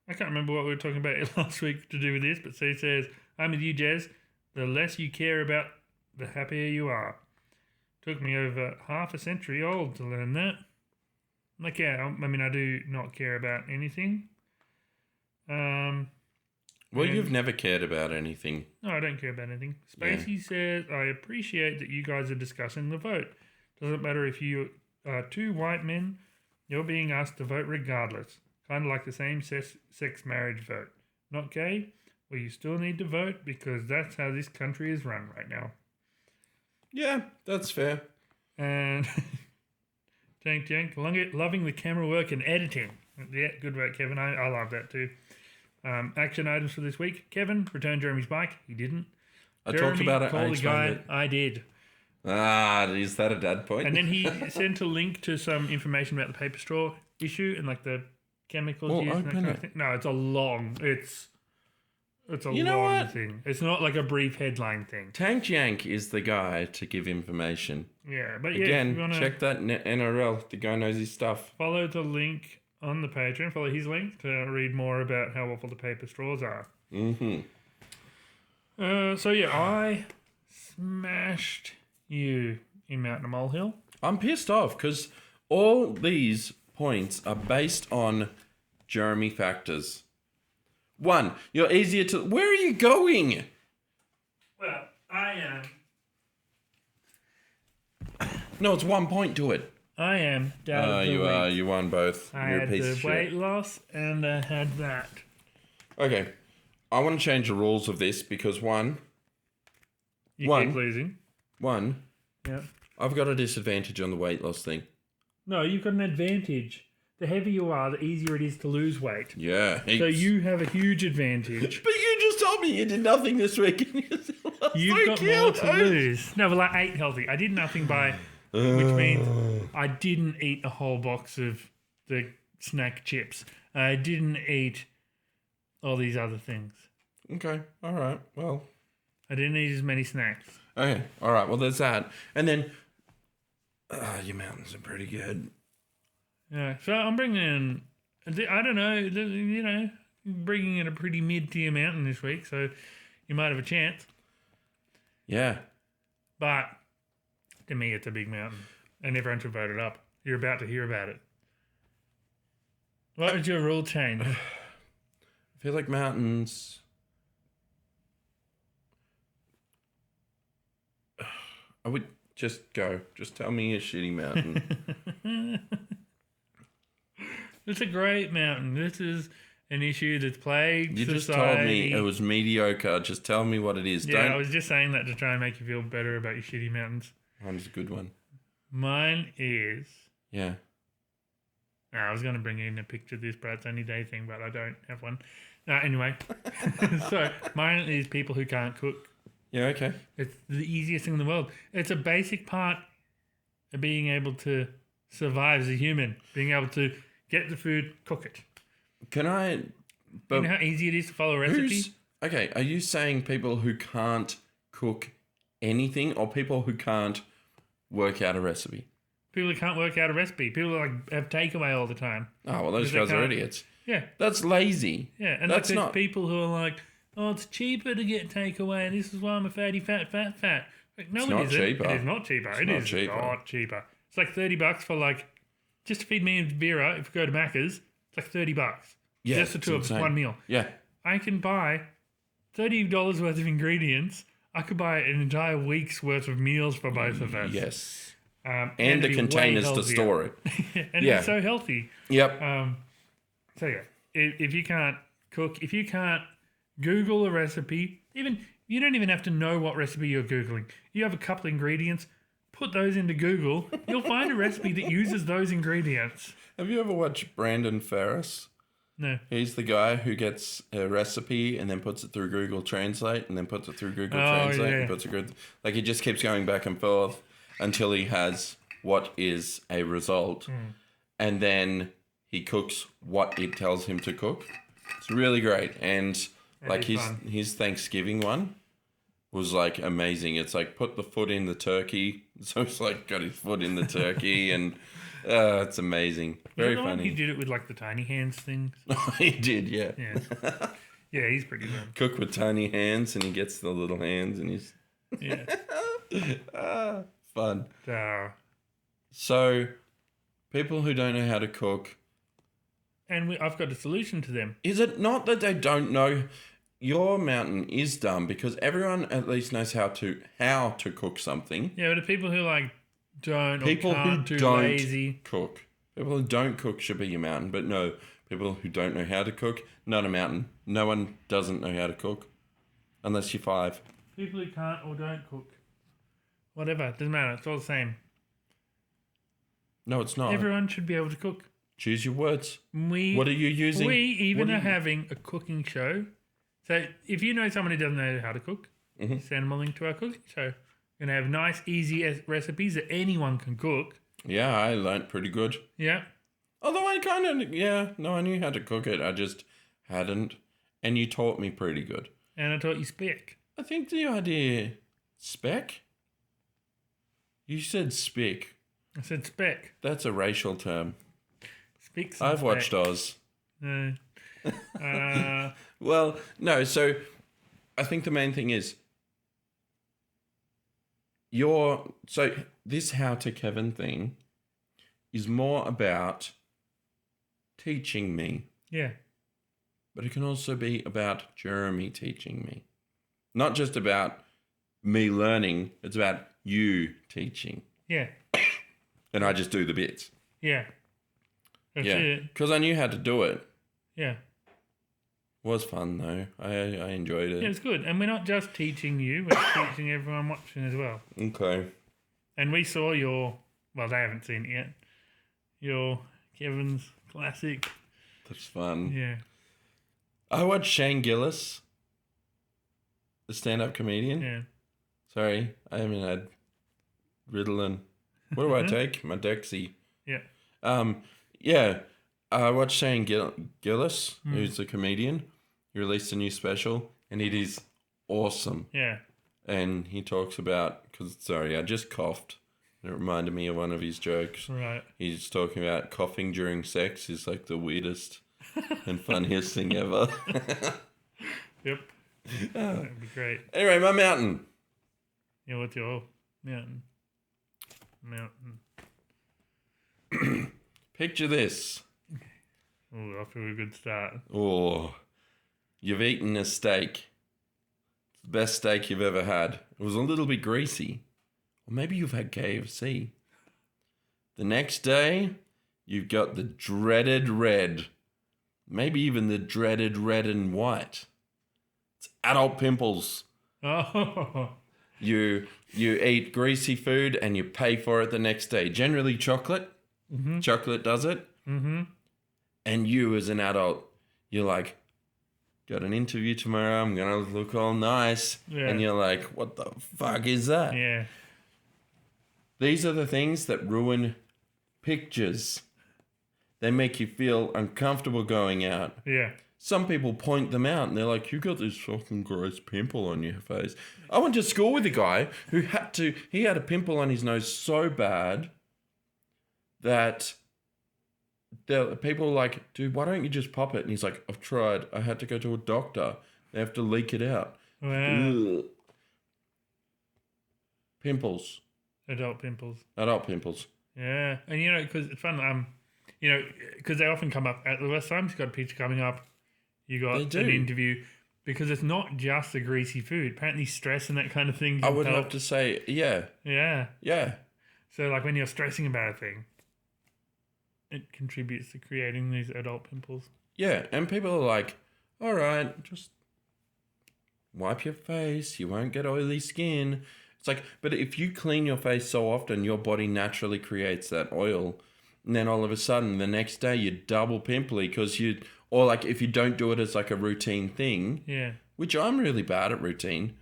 [SPEAKER 1] I can't remember what we were talking about last week to do with this, but Sue says, I'm with you, Jez. The less you care about, the happier you are. Took me over half a century old to learn that. Like, yeah, I mean, I do not care about anything.
[SPEAKER 2] Well, you've never cared about anything.
[SPEAKER 1] No, I don't care about anything. Spacey says, I appreciate that you guys are discussing the vote. Doesn't matter if you are two white men, you're being asked to vote regardless. Kind of like the same sex marriage vote. Not gay? Well, you still need to vote because that's how this country is run right now.
[SPEAKER 2] Yeah, that's fair.
[SPEAKER 1] And Tank loving the camera work and editing. Yeah, good work, Kevin. I love that too. Action items for this week. Kevin returned Jeremy's bike. He didn't.
[SPEAKER 2] I
[SPEAKER 1] Jeremy
[SPEAKER 2] talked about it.
[SPEAKER 1] Called the guy. I did.
[SPEAKER 2] Is that a dad point?
[SPEAKER 1] And then he sent a link to some information about the paper straw issue and like the chemicals used and that kind of thing. No, it's a long. It's a long thing. It's not like a brief headline thing.
[SPEAKER 2] Tank Yank is the guy to give information.
[SPEAKER 1] Yeah, but yeah,
[SPEAKER 2] again,
[SPEAKER 1] if you wanna
[SPEAKER 2] check that NRL. The guy knows his stuff.
[SPEAKER 1] Follow the link on the Patreon. Follow his link to read more about how awful the paper straws are.
[SPEAKER 2] Mm-hmm.
[SPEAKER 1] So yeah, I smashed you in Mountain Molehill.
[SPEAKER 2] I'm pissed off because all these points are based on Jeremy factors. 1, you're easier to... Where are you going?
[SPEAKER 1] Well, I am...
[SPEAKER 2] No, it's 1 point to it.
[SPEAKER 1] I am down the
[SPEAKER 2] you
[SPEAKER 1] weight.
[SPEAKER 2] are. You won both.
[SPEAKER 1] I
[SPEAKER 2] You're
[SPEAKER 1] had
[SPEAKER 2] a piece
[SPEAKER 1] the
[SPEAKER 2] of
[SPEAKER 1] weight
[SPEAKER 2] shit.
[SPEAKER 1] loss and I had that.
[SPEAKER 2] Okay. I want to change the rules of this because
[SPEAKER 1] You keep losing. Yeah.
[SPEAKER 2] I've got a disadvantage on the weight loss thing.
[SPEAKER 1] No, you've got an advantage. The heavier you are, the easier it is to lose weight.
[SPEAKER 2] Yeah.
[SPEAKER 1] So you have a huge advantage.
[SPEAKER 2] But you just told me you did nothing this week. And
[SPEAKER 1] You've got more to lose. No, well, I ate healthy. I did nothing by, which means I didn't eat a whole box of the snack chips. I didn't eat all these other things.
[SPEAKER 2] Okay. All right. Well.
[SPEAKER 1] I didn't eat as many snacks.
[SPEAKER 2] Okay. All right. Well, there's that. And then, your mountains are pretty good.
[SPEAKER 1] Yeah. So I'm bringing in, I don't know, bringing in a pretty mid-tier mountain this week. So you might have a chance.
[SPEAKER 2] Yeah.
[SPEAKER 1] But to me, it's a big mountain. And everyone should vote it up. You're about to hear about it. What would your rule change?
[SPEAKER 2] I feel like mountains... I would just go. Just tell me a shitty mountain.
[SPEAKER 1] It's a great mountain. This is an issue that's plagued
[SPEAKER 2] You
[SPEAKER 1] society.
[SPEAKER 2] just told me it was mediocre. Just tell me what it is.
[SPEAKER 1] Yeah, I was just saying that to try and make you feel better about your shitty mountains.
[SPEAKER 2] Mine's a good one.
[SPEAKER 1] Mine is...
[SPEAKER 2] Yeah.
[SPEAKER 1] I was going to bring in a picture of this Brad's Only Day thing, but I don't have one. Anyway. So, mine is people who can't cook.
[SPEAKER 2] Yeah, okay.
[SPEAKER 1] It's the easiest thing in the world. It's a basic part of being able to survive as a human. Being able to get the food, cook it.
[SPEAKER 2] Can I... But
[SPEAKER 1] you know how easy it is to follow a recipe?
[SPEAKER 2] Okay, are you saying people who can't cook anything or people who can't work out a recipe?
[SPEAKER 1] People who can't work out a recipe. People who have takeaway all the time.
[SPEAKER 2] Oh, well, those guys are idiots.
[SPEAKER 1] Yeah.
[SPEAKER 2] That's lazy.
[SPEAKER 1] Yeah, and
[SPEAKER 2] that's
[SPEAKER 1] like
[SPEAKER 2] not...
[SPEAKER 1] people who are like, oh, it's cheaper to get takeaway, and this is why I'm a fatty, fat. Like, no, it isn't.
[SPEAKER 2] Cheaper.
[SPEAKER 1] It is not cheaper. It is not cheaper. It's like $30 for like, just to feed me and Vera, if we go to Macca's, it's like $30.
[SPEAKER 2] Yeah,
[SPEAKER 1] just the two of us, one meal.
[SPEAKER 2] Yeah.
[SPEAKER 1] I can buy $30 worth of ingredients. I could buy an entire week's worth of meals for both of us.
[SPEAKER 2] Yes.
[SPEAKER 1] And
[SPEAKER 2] the containers to store it.
[SPEAKER 1] And it's so healthy.
[SPEAKER 2] Yep.
[SPEAKER 1] So yeah, if you can't cook, if you can't Google a recipe, you don't even have to know what recipe you're Googling. You have a couple ingredients, put those into Google, you'll find a recipe that uses those ingredients.
[SPEAKER 2] Have you ever watched Brandon Ferris?
[SPEAKER 1] No.
[SPEAKER 2] He's the guy who gets a recipe and then puts it through Google Translate and then puts it through Google Translate and puts it through... Like, he just keeps going back and forth until he has what is a result. And then he cooks what it tells him to cook. It's really great. And, like, his Thanksgiving one was, like, amazing. It's, like, put the foot in the turkey. So it's, like, got his foot in the turkey and... it's amazing. Very funny.
[SPEAKER 1] He did it with like the tiny hands things.
[SPEAKER 2] He did, yeah.
[SPEAKER 1] Yeah, he's pretty good.
[SPEAKER 2] Cook with tiny hands, and he gets the little hands, and he's fun. So, people who don't know how to cook,
[SPEAKER 1] and I've got a solution to them.
[SPEAKER 2] Is it not that they don't know? Your mountain is dumb because everyone at least knows how to cook something.
[SPEAKER 1] Yeah, but the people who like don't
[SPEAKER 2] people
[SPEAKER 1] or can't,
[SPEAKER 2] who
[SPEAKER 1] too
[SPEAKER 2] don't
[SPEAKER 1] lazy.
[SPEAKER 2] cook. People who don't cook should be your mountain, but no, people who don't know how to cook, not a mountain. No one doesn't know how to cook, unless you're 5.
[SPEAKER 1] People who can't or don't cook, whatever, doesn't matter. It's all the same.
[SPEAKER 2] No, it's not.
[SPEAKER 1] Everyone should be able to cook.
[SPEAKER 2] Choose your words. What are you using?
[SPEAKER 1] We even are having a cooking show. So if you know someone who doesn't know how to cook, send them a link to our cooking show. We're going to have nice, easy recipes that anyone can cook.
[SPEAKER 2] Yeah, I learnt pretty good.
[SPEAKER 1] Yeah.
[SPEAKER 2] Although I kind of, I knew how to cook it. I just hadn't. And you taught me pretty good.
[SPEAKER 1] And I taught you speck.
[SPEAKER 2] I think the idea... Speck? You said spick.
[SPEAKER 1] I said speck.
[SPEAKER 2] That's a racial term.
[SPEAKER 1] Spick's
[SPEAKER 2] I've watched Oz.
[SPEAKER 1] No.
[SPEAKER 2] Well, no, so I think the main thing is so this How to Kevin thing is more about teaching me.
[SPEAKER 1] Yeah.
[SPEAKER 2] But it can also be about Jeremy teaching me. Not just about me learning, it's about you teaching.
[SPEAKER 1] Yeah.
[SPEAKER 2] And I just do the bits.
[SPEAKER 1] Yeah. That's it.
[SPEAKER 2] Because I knew how to do it.
[SPEAKER 1] Yeah.
[SPEAKER 2] Was fun though. I enjoyed it.
[SPEAKER 1] Yeah, it's good. And we're not just teaching you, we're teaching everyone watching as well.
[SPEAKER 2] Okay.
[SPEAKER 1] And we saw well, they haven't seen it yet, your Kevin's classic.
[SPEAKER 2] That's fun.
[SPEAKER 1] Yeah.
[SPEAKER 2] I watched Shane Gillis, the stand-up comedian.
[SPEAKER 1] Yeah.
[SPEAKER 2] Sorry, I haven't had Ritalin. What do I take? My Dexy.
[SPEAKER 1] Yeah.
[SPEAKER 2] Yeah. I watched Shane Gillis, who's a comedian. He released a new special, and it is awesome.
[SPEAKER 1] Yeah.
[SPEAKER 2] And he talks about, I just coughed. It reminded me of one of his jokes.
[SPEAKER 1] Right.
[SPEAKER 2] He's talking about coughing during sex is like the weirdest and funniest thing ever.
[SPEAKER 1] Yep. That'd be great.
[SPEAKER 2] Anyway, my mountain.
[SPEAKER 1] Yeah, what's your mountain?
[SPEAKER 2] Picture this.
[SPEAKER 1] Oh, off to a good start.
[SPEAKER 2] Oh, you've eaten a steak. It's the best steak you've ever had. It was a little bit greasy. Or maybe you've had KFC. The next day, you've got the dreaded red. Maybe even the dreaded red and white. It's adult pimples.
[SPEAKER 1] Oh.
[SPEAKER 2] You eat greasy food and you pay for it the next day. Generally chocolate. Mm-hmm. Chocolate does it.
[SPEAKER 1] Mm-hmm.
[SPEAKER 2] And you as an adult, you're like, got an interview tomorrow, I'm going to look all nice. Yeah. And you're like, what the fuck is that?
[SPEAKER 1] Yeah.
[SPEAKER 2] These are the things that ruin pictures. They make you feel uncomfortable going out.
[SPEAKER 1] Yeah.
[SPEAKER 2] Some people point them out and they're like, you got this fucking gross pimple on your face. I went to school with a guy who he had a pimple on his nose so bad that people were like, dude, why don't you just pop it? And he's like, I've tried. I had to go to a doctor. They have to leak it out.
[SPEAKER 1] Wow.
[SPEAKER 2] Ugh. Pimples.
[SPEAKER 1] Adult pimples.
[SPEAKER 2] Adult pimples.
[SPEAKER 1] Yeah. And, because it's fun, because they often come up at the West Times. You've got a picture coming up. You got an interview. Because it's not just the greasy food. Apparently stress and that kind of thing.
[SPEAKER 2] I would have to say, yeah.
[SPEAKER 1] Yeah.
[SPEAKER 2] Yeah.
[SPEAKER 1] So, like, when you're stressing about a thing, it contributes to creating these adult pimples.
[SPEAKER 2] Yeah, and people are like, all right, just wipe your face. You won't get oily skin. It's like, but if you clean your face so often, your body naturally creates that oil. And then all of a sudden, the next day, you're double pimply because or like if you don't do it as like a routine thing,
[SPEAKER 1] Yeah.
[SPEAKER 2] which I'm really bad at routine,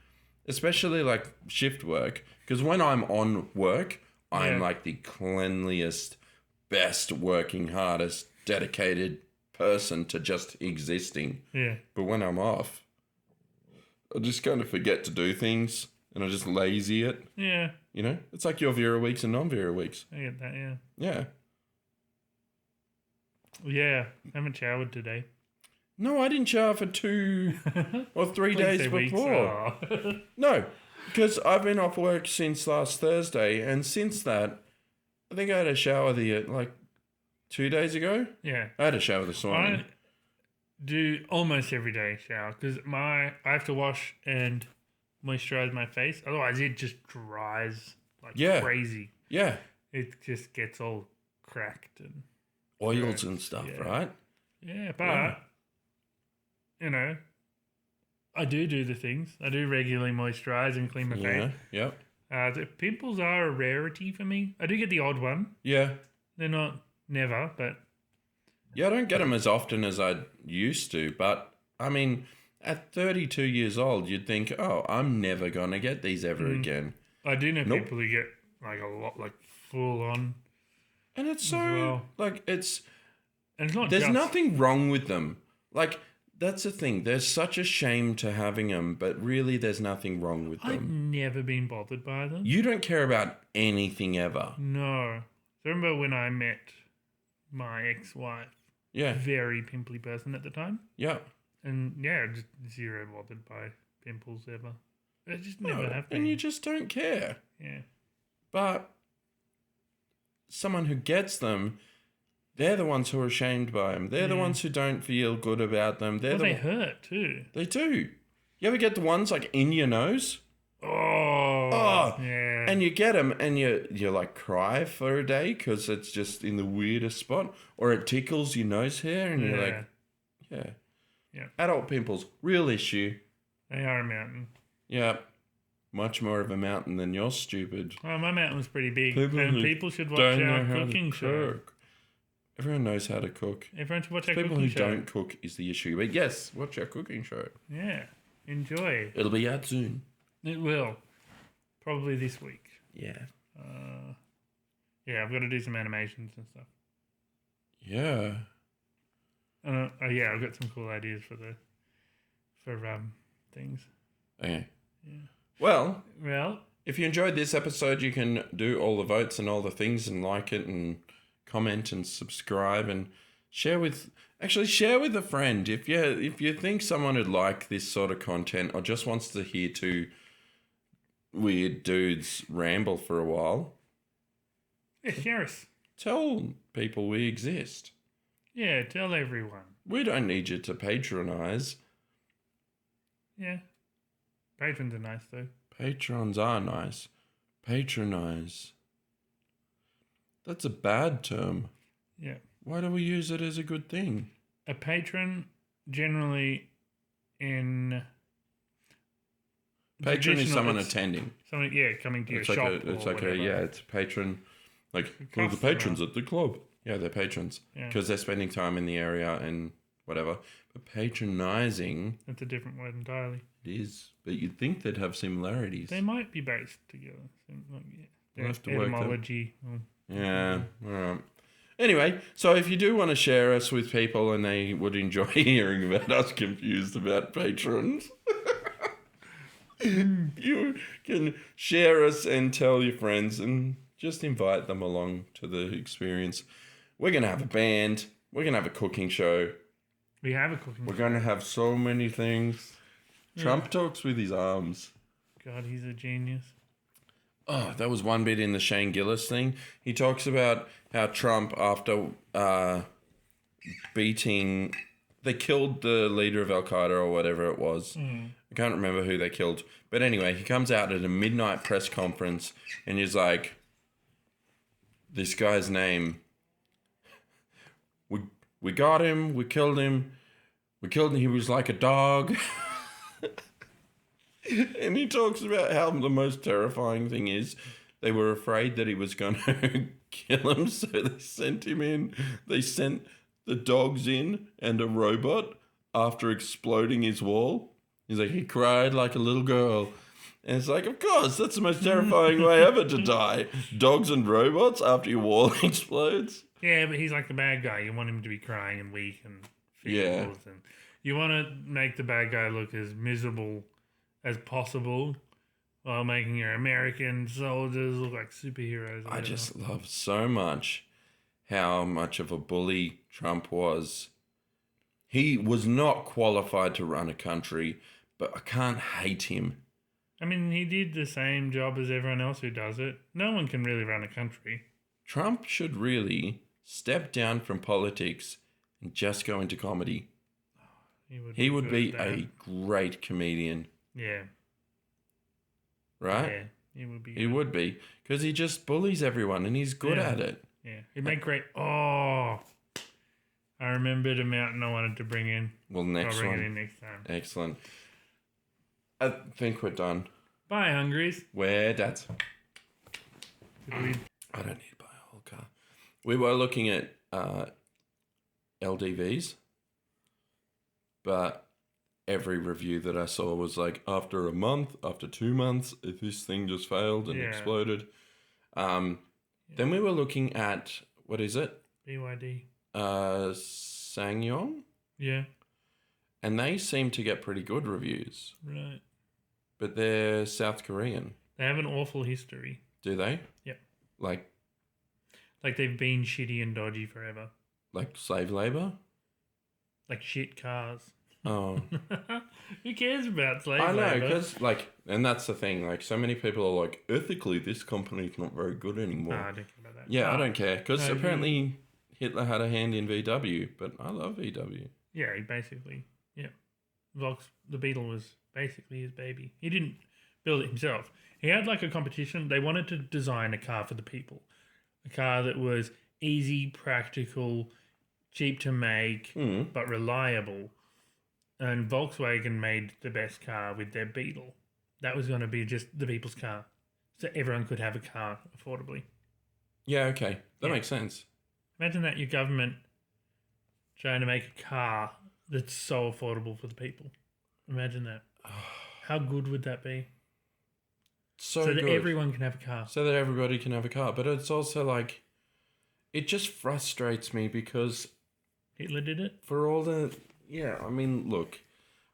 [SPEAKER 2] especially like shift work. Because when I'm on work, I'm like the cleanliest, best working, hardest, dedicated person to just existing.
[SPEAKER 1] Yeah.
[SPEAKER 2] But when I'm off, I just kind of forget to do things and I just lazy it.
[SPEAKER 1] Yeah.
[SPEAKER 2] You know, it's like your Vera weeks and non-Vera weeks.
[SPEAKER 1] I get that, yeah.
[SPEAKER 2] Yeah.
[SPEAKER 1] Yeah. I haven't showered today.
[SPEAKER 2] No, I didn't shower for 2 or 3
[SPEAKER 1] Please
[SPEAKER 2] days
[SPEAKER 1] say weeks.
[SPEAKER 2] before.
[SPEAKER 1] Oh.
[SPEAKER 2] No, because I've been off work since last Thursday, and since that, I think I had a shower like 2 days ago.
[SPEAKER 1] Yeah.
[SPEAKER 2] I had a shower this morning.
[SPEAKER 1] I do almost every day shower because I have to wash and moisturize my face. Otherwise, it just dries like crazy.
[SPEAKER 2] Yeah.
[SPEAKER 1] It just gets all cracked and
[SPEAKER 2] Oils and stuff, right?
[SPEAKER 1] Yeah, but you know, I do the things. I do regularly moisturize and clean my face.
[SPEAKER 2] Yeah.
[SPEAKER 1] The pimples are a rarity for me. I do get the odd one.
[SPEAKER 2] Yeah.
[SPEAKER 1] They're not never, but
[SPEAKER 2] yeah, I don't get them as often as I used to. But I mean, at 32 years old, you'd think, oh, I'm never gonna get these ever again.
[SPEAKER 1] I do know people who get like a lot, like full on.
[SPEAKER 2] And it's so like
[SPEAKER 1] and it's not.
[SPEAKER 2] There's nothing wrong with them. Like that's the thing. There's such a shame to having them, but really, there's nothing wrong with them.
[SPEAKER 1] I've never been bothered by them.
[SPEAKER 2] You don't care about anything ever.
[SPEAKER 1] No. So I remember when I met my ex-wife.
[SPEAKER 2] Yeah.
[SPEAKER 1] Very pimply person at the time.
[SPEAKER 2] Yeah.
[SPEAKER 1] And yeah, just zero bothered by pimples ever. It just never happened.
[SPEAKER 2] And you just don't care.
[SPEAKER 1] Yeah.
[SPEAKER 2] But someone who gets them, they're the ones who are ashamed by them. They're the ones who don't feel good about them.
[SPEAKER 1] They hurt too.
[SPEAKER 2] They do. You ever get the ones like in your nose?
[SPEAKER 1] Oh, yeah.
[SPEAKER 2] And you get them and you like cry for a day because it's just in the weirdest spot, or it tickles your nose hair and you're like, yeah. Adult pimples, real issue.
[SPEAKER 1] They are a mountain.
[SPEAKER 2] Yeah. Much more of a mountain than your stupid.
[SPEAKER 1] Oh, my mountain was pretty big. People should watch our cooking show.
[SPEAKER 2] Everyone knows how to cook.
[SPEAKER 1] Everyone should watch our
[SPEAKER 2] People
[SPEAKER 1] cooking
[SPEAKER 2] who
[SPEAKER 1] show.
[SPEAKER 2] don't cook is the issue. But yes, watch our cooking show.
[SPEAKER 1] Yeah. Enjoy.
[SPEAKER 2] It'll be out soon.
[SPEAKER 1] It will. Probably this week.
[SPEAKER 2] Yeah.
[SPEAKER 1] Yeah, I've got to do some animations and stuff.
[SPEAKER 2] Yeah.
[SPEAKER 1] Yeah, I've got some cool ideas for things.
[SPEAKER 2] Okay.
[SPEAKER 1] Yeah.
[SPEAKER 2] Well,
[SPEAKER 1] if
[SPEAKER 2] you enjoyed this episode, you can do all the votes and all the things and like it and comment and subscribe and share with a friend. If you think someone would like this sort of content or just wants to hear two weird dudes ramble for a while,
[SPEAKER 1] share us.
[SPEAKER 2] Tell people we exist.
[SPEAKER 1] Yeah, tell everyone.
[SPEAKER 2] We don't need you to patronize.
[SPEAKER 1] Yeah. Patrons are nice though.
[SPEAKER 2] Patrons are nice. Patronize. That's a bad term.
[SPEAKER 1] Yeah.
[SPEAKER 2] Why do we use it as a good thing?
[SPEAKER 1] A patron generally in...
[SPEAKER 2] Patron is someone attending.
[SPEAKER 1] Someone, coming to your shop.
[SPEAKER 2] It's a patron. Like, the patrons at the club. Yeah, they're patrons. Because they're spending time in the area and whatever. But patronizing...
[SPEAKER 1] That's a different word entirely.
[SPEAKER 2] It is. But you'd think they'd have similarities.
[SPEAKER 1] They might be based together.
[SPEAKER 2] We'll have to work
[SPEAKER 1] etymology.
[SPEAKER 2] Yeah, all right. Anyway, so if you do want to share us with people and they would enjoy hearing about us confused about patrons... You can share us and tell your friends and just invite them along to the experience. We're going to have a band. We're going to have a cooking show.
[SPEAKER 1] We have a cooking show.
[SPEAKER 2] We're going to have so many things. Trump talks with his arms.
[SPEAKER 1] God, he's a genius.
[SPEAKER 2] Oh, that was one bit in the Shane Gillis thing. He talks about how Trump, after beating... They killed the leader of Al-Qaeda or whatever it was. I can't remember who they killed. But anyway, he comes out at a midnight press conference and he's like, this guy's name, we got him, we killed him, he was like a dog. And he talks about how the most terrifying thing is they were afraid that he was going to kill him, so they sent him in. They sent the dogs in and a robot after exploding his wall. He's like, he cried like a little girl. And it's like, of course, that's the most terrifying way ever to die. Dogs and robots after your wall explodes.
[SPEAKER 1] Yeah, but he's like the bad guy. You want him to be crying and weak and feeble. And you want to make the bad guy look as miserable as possible while making your American soldiers look like superheroes.
[SPEAKER 2] I just love so much how much of a bully Trump was. He was not qualified to run a country, but I can't hate him.
[SPEAKER 1] I mean, he did the same job as everyone else who does it. No one can really run a country.
[SPEAKER 2] Trump should really step down from politics and just go into comedy. He would be a great comedian.
[SPEAKER 1] Yeah.
[SPEAKER 2] Right?
[SPEAKER 1] Yeah, he would be.
[SPEAKER 2] He would be. Because he just bullies everyone and he's good at it.
[SPEAKER 1] Yeah. He'd make great... Oh! I remembered a mountain I wanted to bring in.
[SPEAKER 2] Well, next
[SPEAKER 1] I'll bring
[SPEAKER 2] one.
[SPEAKER 1] it in next time.
[SPEAKER 2] Excellent. I think we're done.
[SPEAKER 1] Bye, Hungries.
[SPEAKER 2] We're done. I don't need to buy a whole car. We were looking at LDVs, but every review that I saw was like, after a month, after 2 months, if this thing just failed and exploded. Then we were looking at, what is it?
[SPEAKER 1] BYD.
[SPEAKER 2] Sangyong?
[SPEAKER 1] Yeah. And
[SPEAKER 2] they seem to get pretty good reviews.
[SPEAKER 1] Right.
[SPEAKER 2] But they're South Korean.
[SPEAKER 1] They have an awful history.
[SPEAKER 2] Do they?
[SPEAKER 1] Yep.
[SPEAKER 2] Like
[SPEAKER 1] they've been shitty and dodgy forever.
[SPEAKER 2] Like slave labor?
[SPEAKER 1] Like shit cars.
[SPEAKER 2] Oh.
[SPEAKER 1] Who cares about slave labor?
[SPEAKER 2] I know, because, and that's the thing, so many people are like, ethically, this company's not very good anymore.
[SPEAKER 1] No, I don't care about that.
[SPEAKER 2] Yeah, I don't care, because apparently Hitler had a hand in VW, but I love VW.
[SPEAKER 1] Yeah, he basically, the Beetle was basically his baby. He didn't build it himself. He had a competition. They wanted to design a car for the people. A car that was easy, practical, cheap to make, but reliable. And Volkswagen made the best car with their Beetle. That was going to be just the people's car. So everyone could have a car affordably.
[SPEAKER 2] Yeah, okay. That makes sense.
[SPEAKER 1] Imagine that, your government trying to make a car that's so affordable for the people. Imagine that. How good would that be?
[SPEAKER 2] So
[SPEAKER 1] that
[SPEAKER 2] good.
[SPEAKER 1] Everyone can have a car.
[SPEAKER 2] So that everybody can have a car. But it's also it just frustrates me because...
[SPEAKER 1] Hitler did it?
[SPEAKER 2] For all the... Yeah, I mean, look,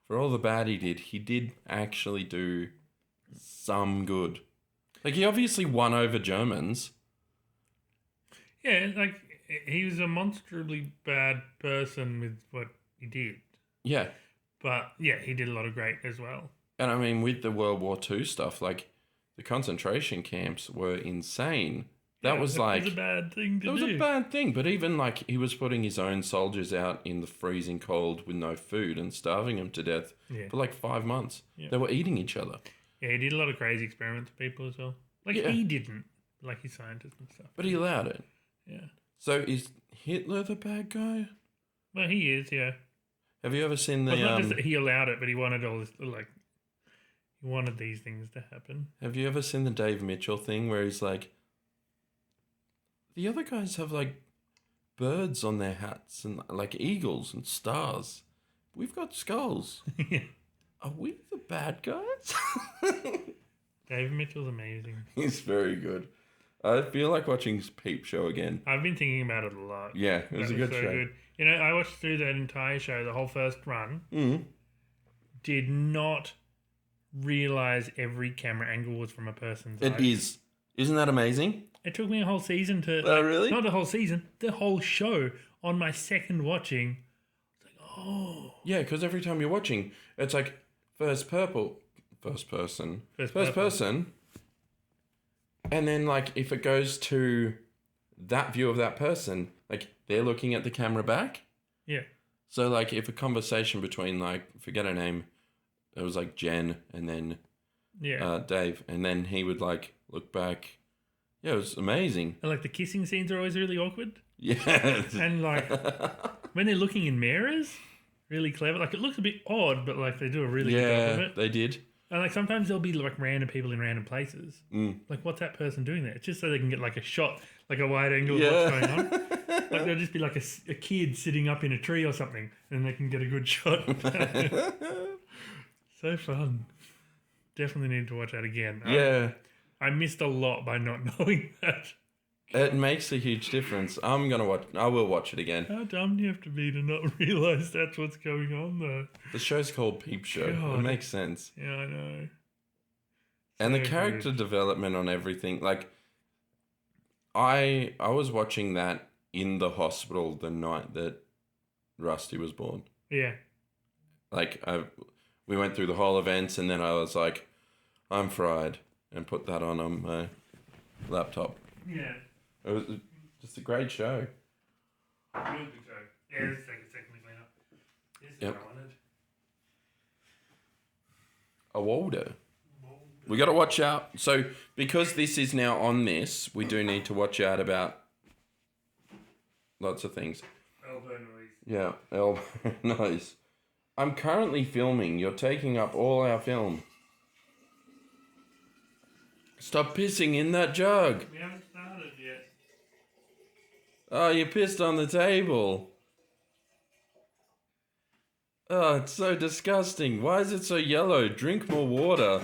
[SPEAKER 2] for all the bad he did actually do some good. He obviously won over Germans.
[SPEAKER 1] Yeah, he was a monstrously bad person with what he did.
[SPEAKER 2] Yeah.
[SPEAKER 1] But, yeah, he did a lot of great as well.
[SPEAKER 2] And I mean, with the World War II stuff, the concentration camps were insane. That was
[SPEAKER 1] a bad thing to do.
[SPEAKER 2] It was a bad thing, but even he was putting his own soldiers out in the freezing cold with no food and starving them to death for 5 months. Yeah. They were eating each other.
[SPEAKER 1] Yeah, he did a lot of crazy experiments with people as well. He didn't, his scientists and stuff.
[SPEAKER 2] But he allowed it.
[SPEAKER 1] Yeah.
[SPEAKER 2] So is Hitler the bad guy?
[SPEAKER 1] Well, he is, yeah.
[SPEAKER 2] Have you ever seen the...
[SPEAKER 1] Well, not just that he allowed it, but he wanted all this, he wanted these things to happen.
[SPEAKER 2] Have you ever seen the Dave Mitchell thing where he's like, the other guys have birds on their hats and eagles and stars. We've got skulls.
[SPEAKER 1] Yeah.
[SPEAKER 2] Are we the bad guys?
[SPEAKER 1] Dave Mitchell's amazing.
[SPEAKER 2] He's very good. I feel like watching Peep Show again.
[SPEAKER 1] I've been thinking about it a lot.
[SPEAKER 2] Yeah, it was a good show. Good.
[SPEAKER 1] You know, I watched through that entire show, the whole first run.
[SPEAKER 2] Mm.
[SPEAKER 1] Did not realize every camera angle was from a person's
[SPEAKER 2] eyes. It is. Isn't that amazing?
[SPEAKER 1] It took me a whole season to...
[SPEAKER 2] Oh, really?
[SPEAKER 1] Not the whole season, the whole show. On my second watching, it's oh.
[SPEAKER 2] Yeah, because every time you're watching, it's first person. And then, if it goes to that view of that person, they're looking at the camera back.
[SPEAKER 1] Yeah.
[SPEAKER 2] So, if a conversation between, forget her name, it was, Jen and then Dave, and then he would, look back. Yeah, it was amazing.
[SPEAKER 1] And, the kissing scenes are always really awkward.
[SPEAKER 2] Yeah.
[SPEAKER 1] And, when they're looking in mirrors, really clever. It looks a bit odd, but, they do a really good job of it.
[SPEAKER 2] Yeah, they did.
[SPEAKER 1] And like sometimes there'll be like random people in random places.
[SPEAKER 2] Mm.
[SPEAKER 1] Like, what's that person doing there? It's just so they can get like a shot, like a wide angle of
[SPEAKER 2] Yeah.
[SPEAKER 1] what's going on. Like there'll just be like a kid sitting up in a tree or something, and they can get a good shot. So fun. Definitely need to watch that again.
[SPEAKER 2] Yeah.
[SPEAKER 1] I missed a lot by not knowing that.
[SPEAKER 2] It makes a huge difference. I will watch it again.
[SPEAKER 1] How dumb do you have to be to not realise that's what's going on, though?
[SPEAKER 2] The show's called Peep Show.
[SPEAKER 1] God.
[SPEAKER 2] It makes sense.
[SPEAKER 1] Yeah, I know.
[SPEAKER 2] And the
[SPEAKER 1] So
[SPEAKER 2] character
[SPEAKER 1] good.
[SPEAKER 2] development on everything, like I was watching that in the hospital the night that Rusty was born.
[SPEAKER 1] Yeah.
[SPEAKER 2] Like we went through the whole events, and then I was like, I'm fried, and put that on my laptop.
[SPEAKER 1] Yeah.
[SPEAKER 2] It was just a great show.
[SPEAKER 1] Real good show. Yeah, let's take a second to clean up. This is
[SPEAKER 2] Yep.
[SPEAKER 1] what I wanted.
[SPEAKER 2] A Waldo. We got to watch out. So, because this is now on this, we do need to watch out about lots of things.
[SPEAKER 1] Elbow noise.
[SPEAKER 2] Yeah, elbow noise. I'm currently filming. You're taking up all our film. Stop pissing in that jug.
[SPEAKER 1] We haven't started yet.
[SPEAKER 2] Oh, you pissed on the table. Oh, it's so disgusting. Why is it so yellow? Drink more water.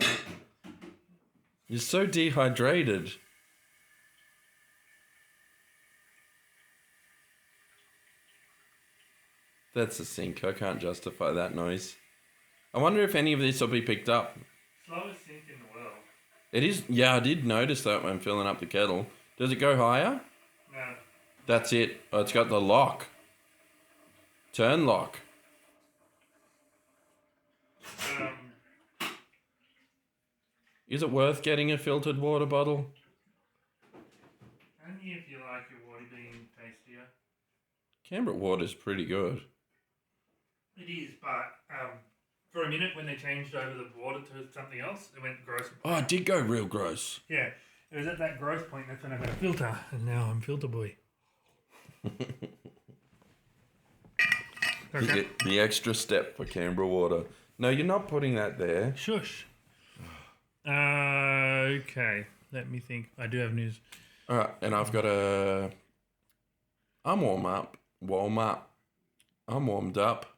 [SPEAKER 2] You're so dehydrated. That's a sink. I can't justify that noise. I wonder if any of this will be picked up.
[SPEAKER 1] Slowest sink in the world.
[SPEAKER 2] It is. Yeah, I did notice that when filling up the kettle. Does it go higher?
[SPEAKER 1] No.
[SPEAKER 2] That's it. Oh, it's got the lock. Turn lock. Is it worth getting a filtered water bottle?
[SPEAKER 1] Only if you like your water being tastier.
[SPEAKER 2] Canberra water's pretty good.
[SPEAKER 1] It is, but for a minute when they changed over the water to something else, it went gross.
[SPEAKER 2] Oh, it did go real gross.
[SPEAKER 1] Yeah, it was at that gross point. That's when I got a filter, and now I'm filter boy. Okay.
[SPEAKER 2] The extra step for Canberra water. No, you're not putting that there.
[SPEAKER 1] Shush. Okay, let me think. I do have news.
[SPEAKER 2] All right, and I've got a... I'm warm up. I'm warmed up.